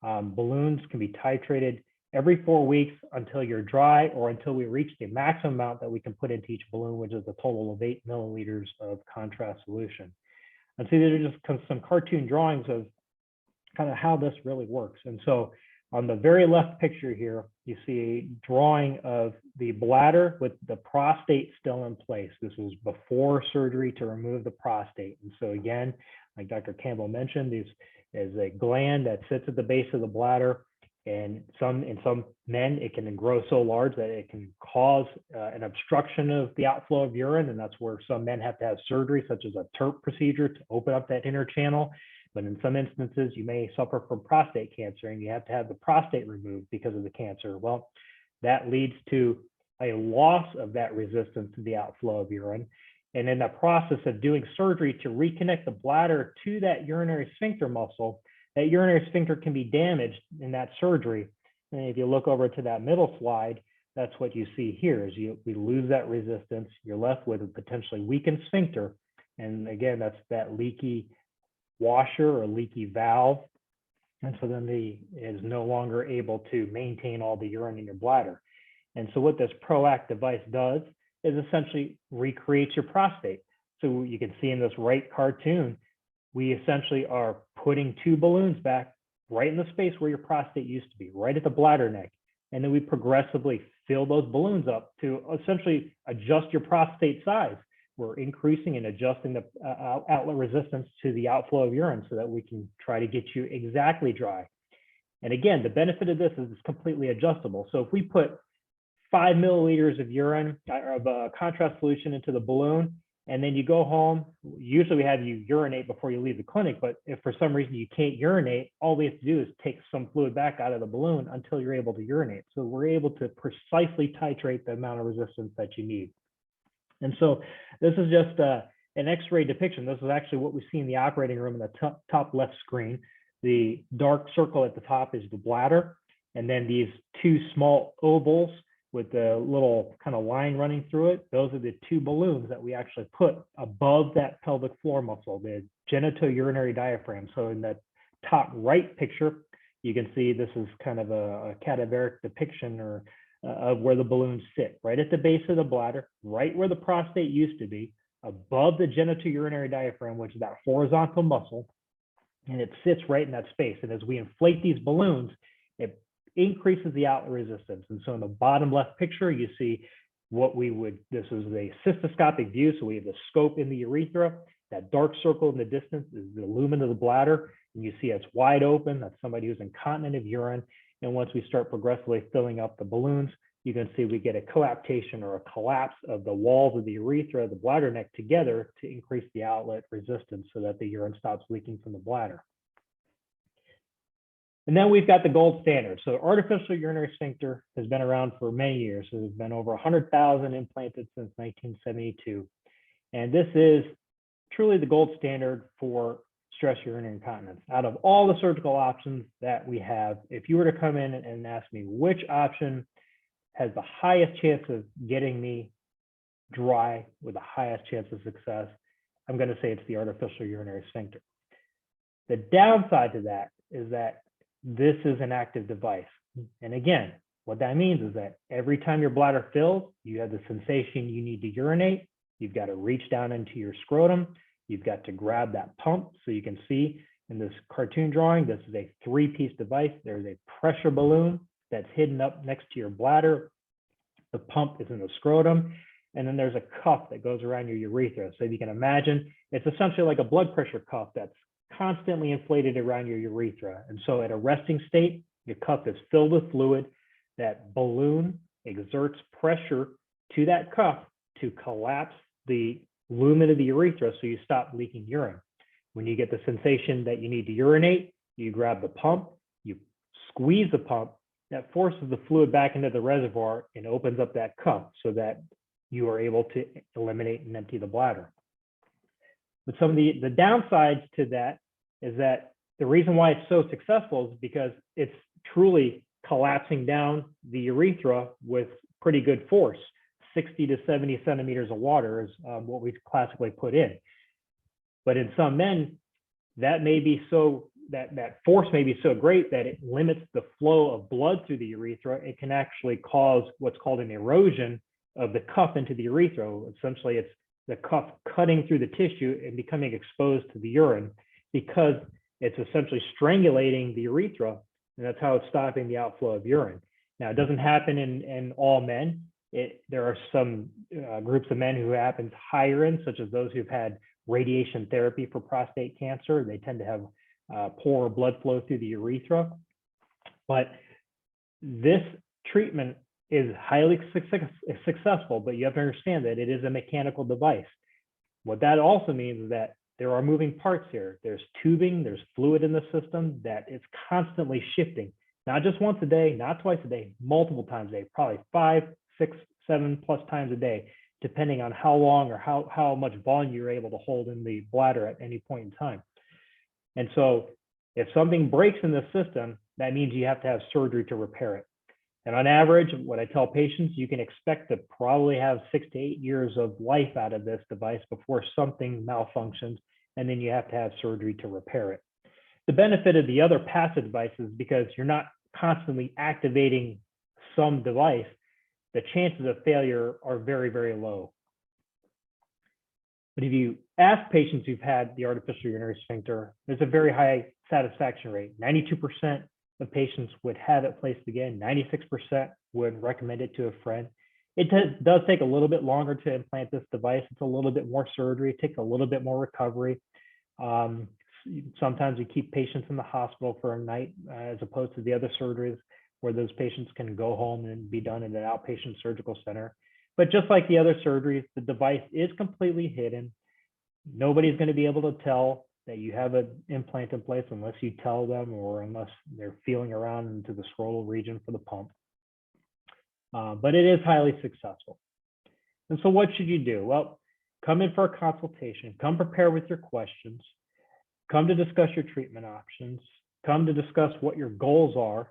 Balloons can be titrated every 4 weeks until you're dry, or until we reach the maximum amount that we can put into each balloon, which is a total of 8 milliliters of contrast solution. And so these are just some cartoon drawings of kind of how this really works. And so on the very left picture here, you see a drawing of the bladder with the prostate still in place. This was before surgery to remove the prostate. And so again, like Dr. Campbell mentioned, this is a gland that sits at the base of the bladder. And in some men, it can grow so large that it can cause an obstruction of the outflow of urine. And that's where some men have to have surgery, such as a TURP procedure, to open up that inner channel. But in some instances, you may suffer from prostate cancer, and you have to have the prostate removed because of the cancer. Well, that leads to a loss of that resistance to the outflow of urine. And in the process of doing surgery to reconnect the bladder to that urinary sphincter muscle, that urinary sphincter can be damaged in that surgery. And if you look over to that middle slide, that's what you see here is we lose that resistance. You're left with a potentially weakened sphincter. And again, that's that leaky washer or leaky valve. And so then it is no longer able to maintain all the urine in your bladder. And so what this ProAct device does is essentially recreates your prostate. So you can see in this right cartoon, we essentially are putting 2 balloons back right in the space where your prostate used to be, right at the bladder neck. And then we progressively fill those balloons up to essentially adjust your prostate size. We're increasing and adjusting the outlet resistance to the outflow of urine so that we can try to get you exactly dry. And again, the benefit of this is it's completely adjustable. So if we put 5 milliliters of urine of contrast solution into the balloon, and then you go home, usually we have you urinate before you leave the clinic, but if for some reason you can't urinate, all we have to do is take some fluid back out of the balloon until you're able to urinate. So we're able to precisely titrate the amount of resistance that you need. And so this is just an X-ray depiction. This is actually what we see in the operating room in the top left screen. The dark circle at the top is the bladder. And then these 2 small ovals with the little kind of line running through it, those are the 2 balloons that we actually put above that pelvic floor muscle, the genitourinary diaphragm. So in the top right picture, you can see this is kind of a cadaveric depiction or of where the balloons sit, right at the base of the bladder, right where the prostate used to be, above the genitourinary diaphragm, which is that horizontal muscle, and it sits right in that space. And as we inflate these balloons, it increases the outlet resistance. And so in the bottom left picture, you see this is a cystoscopic view. So we have the scope in the urethra. That dark circle in the distance is the lumen of the bladder. And you see it's wide open. That's somebody who's incontinent of urine. And once we start progressively filling up the balloons, you can see we get a coaptation or a collapse of the walls of the urethra, the bladder neck together to increase the outlet resistance so that the urine stops leaking from the bladder. And then we've got the gold standard. So artificial urinary sphincter has been around for many years. So there's been over 100,000 implanted since 1972. And this is truly the gold standard for stress urinary incontinence. Out of all the surgical options that we have, if you were to come in and ask me which option has the highest chance of getting me dry with the highest chance of success, I'm going to say it's the artificial urinary sphincter. The downside to that is that this is an active device. And again, what that means is that every time your bladder fills, you have the sensation you need to urinate. You've got to reach down into your scrotum. You've got to grab that pump. So you can see in this cartoon drawing, this is a 3-piece device. There's a pressure balloon that's hidden up next to your bladder. The pump is in the scrotum. And then there's a cuff that goes around your urethra. So if you can imagine, it's essentially like a blood pressure cuff that's constantly inflated around your urethra. And so at a resting state, your cuff is filled with fluid. That balloon exerts pressure to that cuff to collapse the lumen of the urethra so you stop leaking urine. When you get the sensation that you need to urinate, you grab the pump, you squeeze the pump, that forces the fluid back into the reservoir and opens up that cuff so that you are able to eliminate and empty the bladder. But some of the downsides to that is that the reason why it's so successful is because it's truly collapsing down the urethra with pretty good force. 60 to 70 centimeters of water is what we classically put in. But in some men, that may be so, that force may be so great that it limits the flow of blood through the urethra. It can actually cause what's called an erosion of the cuff into the urethra. Essentially, it's the cuff cutting through the tissue and becoming exposed to the urine because it's essentially strangulating the urethra, and that's how it's stopping the outflow of urine. Now, it doesn't happen in all men. There are some groups of men who happens higher in, such as those who've had radiation therapy for prostate cancer. They tend to have poor blood flow through the urethra. But this treatment is highly successful, but you have to understand that it is a mechanical device. What that also means is that there are moving parts here. There's tubing, there's fluid in the system that is constantly shifting, not just once a day, not twice a day, multiple times a day, probably 5, 6, 7+ times a day, depending on how long or how much volume you're able to hold in the bladder at any point in time. And so if something breaks in the system, that means you have to have surgery to repair it. And on average, what I tell patients, you can expect to probably have 6 to 8 years of life out of this device before something malfunctions, and then you have to have surgery to repair it. The benefit of the other passive devices, because you're not constantly activating some device, the chances of failure are very, very low. But if you ask patients who've had the artificial urinary sphincter, there's a very high satisfaction rate. 92% of patients would have it placed again. 96% would recommend it to a friend. It does take a little bit longer to implant this device. It's a little bit more surgery. It takes a little bit more recovery. Sometimes we keep patients in the hospital for a night as opposed to the other surgeries where those patients can go home and be done in an outpatient surgical center. But just like the other surgeries, the device is completely hidden. Nobody's going to be able to tell that you have an implant in place unless you tell them or unless they're feeling around into the scrotal region for the pump. But it is highly successful. And so what should you do? Well, come in for a consultation, come prepared with your questions, come to discuss your treatment options, come to discuss what your goals are.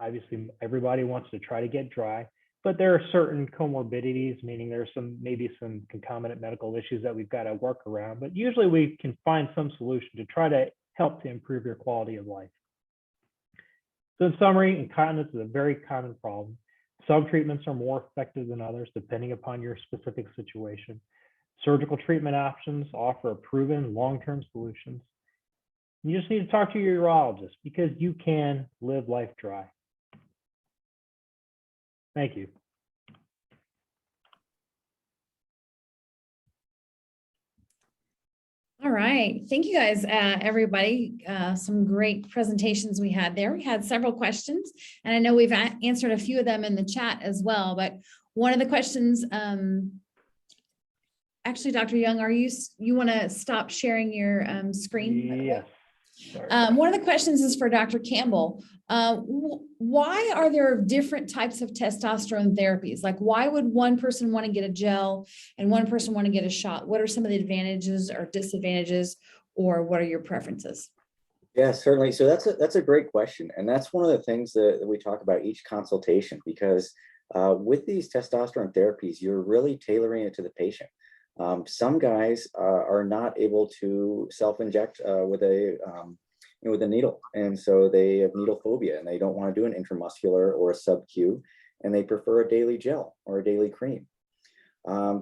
Obviously, everybody wants to try to get dry, but there are certain comorbidities, meaning there's maybe some concomitant medical issues that we've got to work around, but usually we can find some solution to try to help to improve your quality of life. So in summary, incontinence is a very common problem. Some treatments are more effective than others depending upon your specific situation. Surgical treatment options offer proven long-term solutions. You just need to talk to your urologist because you can live life dry. Thank you. All right. Thank you guys, everybody. Some great presentations we had there. We had several questions, and I know we've answered a few of them in the chat as well. But one of the questions, actually, Dr. Yeung, you want to stop sharing your screen? Yes. One of the questions is for Dr. Campbell. Why are there different types of testosterone therapies? Like, why would one person want to get a gel and one person want to get a shot? What are some of the advantages or disadvantages, or what are your preferences? Yeah, certainly. So that's a great question. And that's one of the things that we talk about each consultation, because with these testosterone therapies, you're really tailoring it to the patient. Some guys are not able to self-inject with a needle, and so they have needle phobia, and they don't want to do an intramuscular or a sub-Q, and they prefer a daily gel or a daily cream.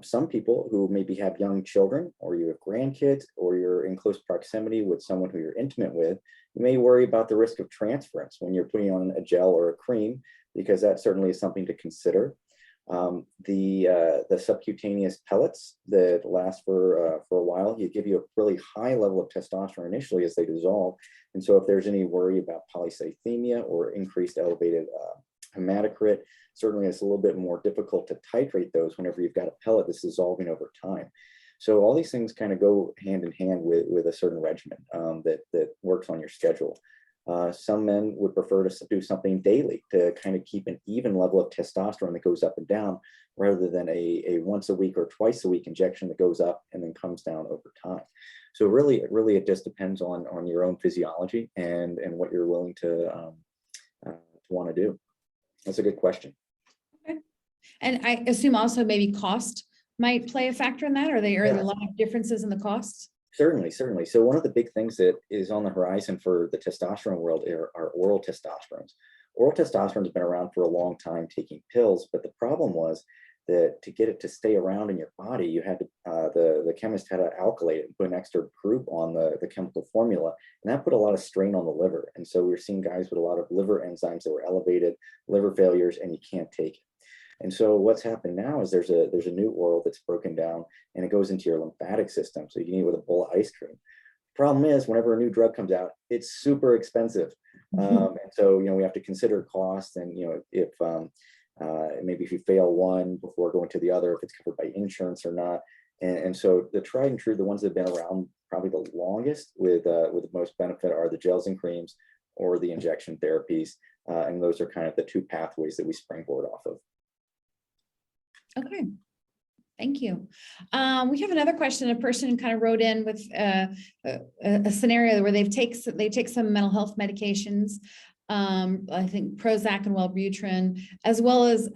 Some people who maybe have young children, or you have grandkids, or you're in close proximity with someone who you're intimate with, you may worry about the risk of transference when you're putting on a gel or a cream, because that certainly is something to consider. The subcutaneous pellets that last for a while, you give you a really high level of testosterone initially as they dissolve. And so if there's any worry about polycythemia or increased elevated hematocrit, certainly it's a little bit more difficult to titrate those whenever you've got a pellet that's dissolving over time. So all these things kind of go hand in hand with a certain regimen that works on your schedule. Some men would prefer to do something daily to kind of keep an even level of testosterone that goes up and down, rather than a once a week or twice a week injection that goes up and then comes down over time. So really it just depends on your own physiology and what you're willing to want to do. That's a good question. Okay. And I assume also maybe cost might play a factor in that, or there are a lot of differences in the costs? Certainly. So one of the big things that is on the horizon for the testosterone world are oral testosterones. Oral testosterone has been around for a long time, taking pills, but the problem was that to get it to stay around in your body, you had to, the chemist had to alkylate it and put an extra group on the chemical formula, and that put a lot of strain on the liver. And so we were seeing guys with a lot of liver enzymes that were elevated, liver failures, and you can't take it. And so what's happened now is there's a new oral that's broken down, and it goes into your lymphatic system. So you can eat with a bowl of ice cream. The problem is, whenever a new drug comes out, it's super expensive. And so, we have to consider cost, and, if maybe if you fail one before going to the other, if it's covered by insurance or not. And so the tried and true, the ones that have been around probably the longest with the most benefit are the gels and creams or the injection therapies. And those are kind of the two pathways that we springboard off of. Okay, thank you. We have another question. A person kind of wrote in with a scenario where they take some mental health medications, I think Prozac and Wellbutrin, as well as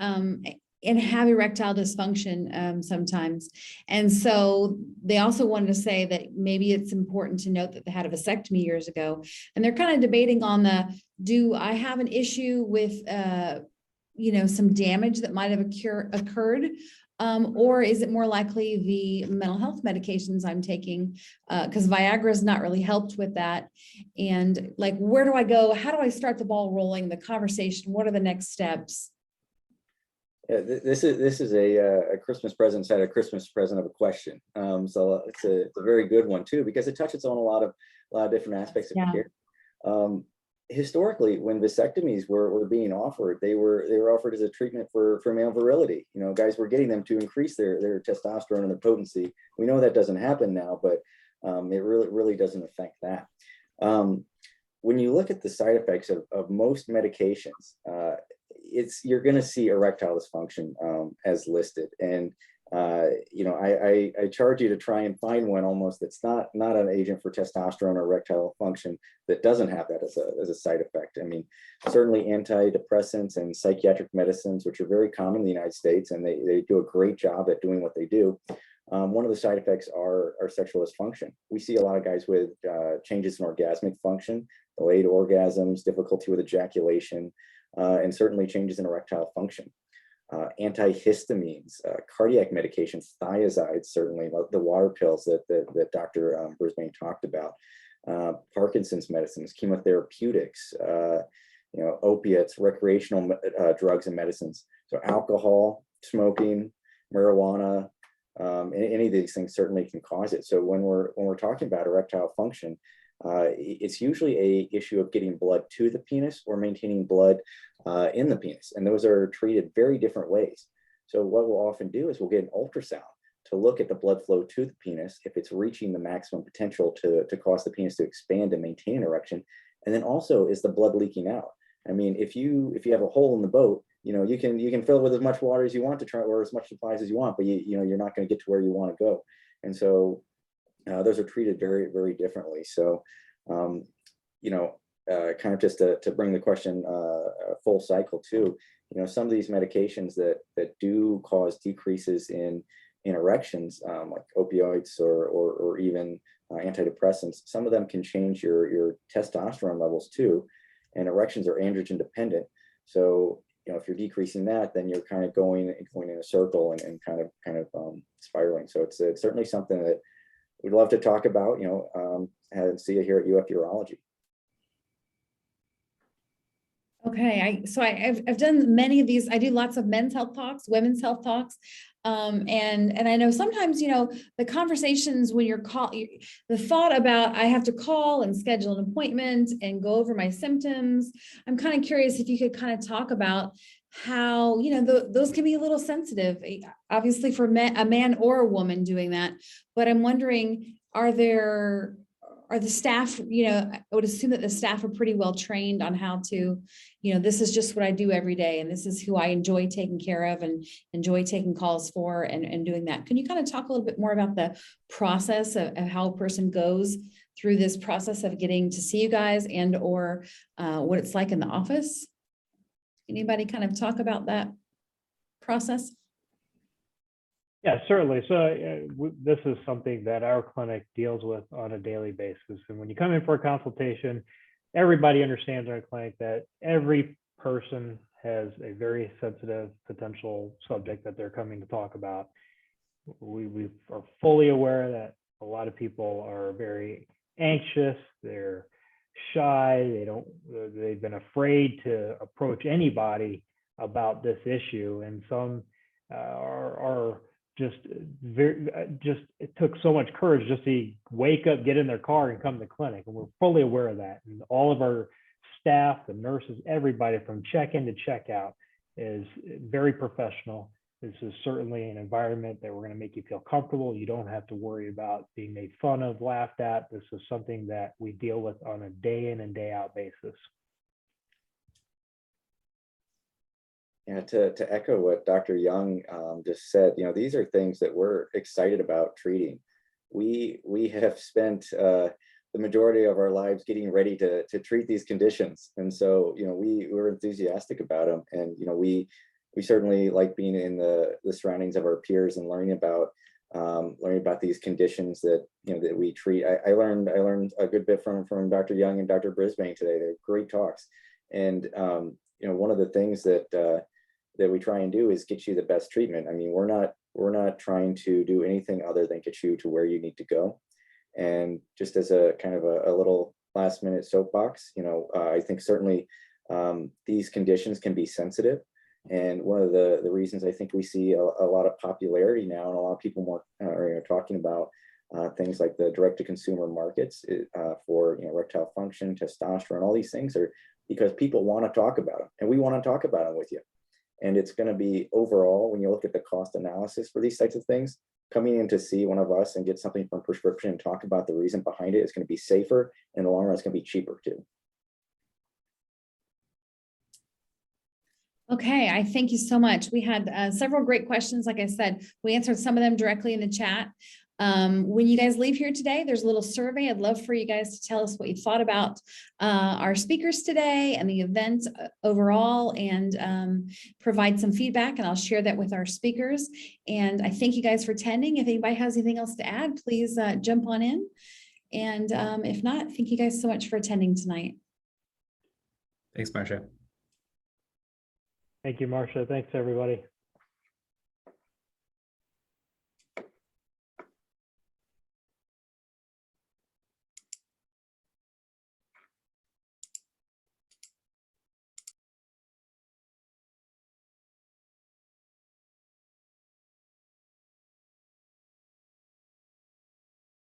and have erectile dysfunction sometimes. And so they also wanted to say that maybe it's important to note that they had a vasectomy years ago, and they're kind of debating on do I have an issue with some damage that might have occurred, or is it more likely the mental health medications I'm taking? Because Viagra has not really helped with that. And like, where do I go? How do I start the ball rolling, the conversation? What are the next steps? Yeah, this is a Christmas present inside a Christmas present of a question. So it's a very good one too, because it touches on a lot of different aspects of care. Historically, when vasectomies were being offered, they were offered as a treatment for male virility. Guys were getting them to increase their testosterone and their potency. We know that doesn't happen now, but it really doesn't affect that. When you look at the side effects of most medications, you're going to see erectile dysfunction as listed, and I charge you to try and find one almost that's not an agent for testosterone or erectile function that doesn't have that as a side effect. I mean, certainly antidepressants and psychiatric medicines, which are very common in the United States, and they do a great job at doing what they do. One of the side effects are sexual dysfunction. We see a lot of guys with changes in orgasmic function, delayed orgasms, difficulty with ejaculation, and certainly changes in erectile function. antihistamines, cardiac medications, thiazides, certainly the water pills that Dr. Brisbane talked about, Parkinson's medicines, chemotherapeutics, opiates, recreational drugs and medicines. So alcohol, smoking, marijuana, any of these things certainly can cause it. So when we're talking about erectile function, it's usually a issue of getting blood to the penis or maintaining blood in the penis. And those are treated very different ways. So what we'll often do is we'll get an ultrasound to look at the blood flow to the penis, if it's reaching the maximum potential to cause the penis to expand and maintain an erection. And then also, is the blood leaking out? I mean, if you have a hole in the boat, you can fill it with as much water as you want to try, or as much supplies as you want, but you're not going to get to where you want to go. And so those are treated very, very differently. So, kind of just to bring the question full cycle too, some of these medications that do cause decreases in erections, like opioids or even antidepressants, some of them can change your testosterone levels too, and erections are androgen dependent. So if you're decreasing that, then you're kind of going in a circle and kind of spiraling. So it's certainly something that we'd love to talk about, and see it here at UF Urology. Okay, I've done many of these. I do lots of men's health talks, women's health talks. And I know sometimes, the conversations when the thought about I have to call and schedule an appointment and go over my symptoms. I'm kind of curious if you could kind of talk about how, those can be a little sensitive, obviously for a man or a woman doing that. But I'm wondering, are the staff, I would assume that the staff are pretty well trained on how to, this is just what I do every day. And this is who I enjoy taking care of and enjoy taking calls for and doing that. Can you kind of talk a little bit more about the process of how a person goes through this process of getting to see you guys or what it's like in the office? Anybody kind of talk about that process? Yeah, certainly. So this is something that our clinic deals with on a daily basis. And when you come in for a consultation, everybody understands in our clinic that every person has a very sensitive potential subject that they're coming to talk about. We are fully aware that a lot of people are very anxious, they're shy, they've been afraid to approach anybody about this issue, and some are it took so much courage just to wake up, get in their car and come to clinic. And we're fully aware of that. And all of our staff, the nurses, everybody from check-in to check-out is very professional. This is certainly an environment that we're going to make you feel comfortable. You don't have to worry about being made fun of, laughed at. This is something that we deal with on a day in and day out basis. Yeah, to echo what Dr. Yeung just said, these are things that we're excited about treating. We have spent the majority of our lives getting ready to treat these conditions, and so we're enthusiastic about them, and we certainly like being in the surroundings of our peers and learning about these conditions that that we treat. I learned a good bit from Dr. Yeung and Dr. Brisbane today. They're great talks, and one of the things that we try and do is get you the best treatment. I mean, we're not trying to do anything other than get you to where you need to go. And just as a kind of a little last minute soapbox, I think certainly these conditions can be sensitive. And one of the reasons I think we see a lot of popularity now, and a lot of people more are talking about things like the direct to consumer markets for erectile function, testosterone, all these things are because people want to talk about them, and we want to talk about them with you. And it's going to be overall, when you look at the cost analysis for these types of things, coming in to see one of us and get something from prescription and talk about the reason behind it is going to be safer. In the long run, it's going to be cheaper too. Okay, I thank you so much. We had several great questions. Like I said, we answered some of them directly in the chat. When you guys leave here today, there's a little survey. I'd love for you guys to tell us what you thought about our speakers today and the event overall, and provide some feedback, and I'll share that with our speakers. And I thank you guys for attending. If anybody has anything else to add, please jump on in. And if not, thank you guys so much for attending tonight. Thanks, Marcia. Thank you, Marcia. Thanks, everybody.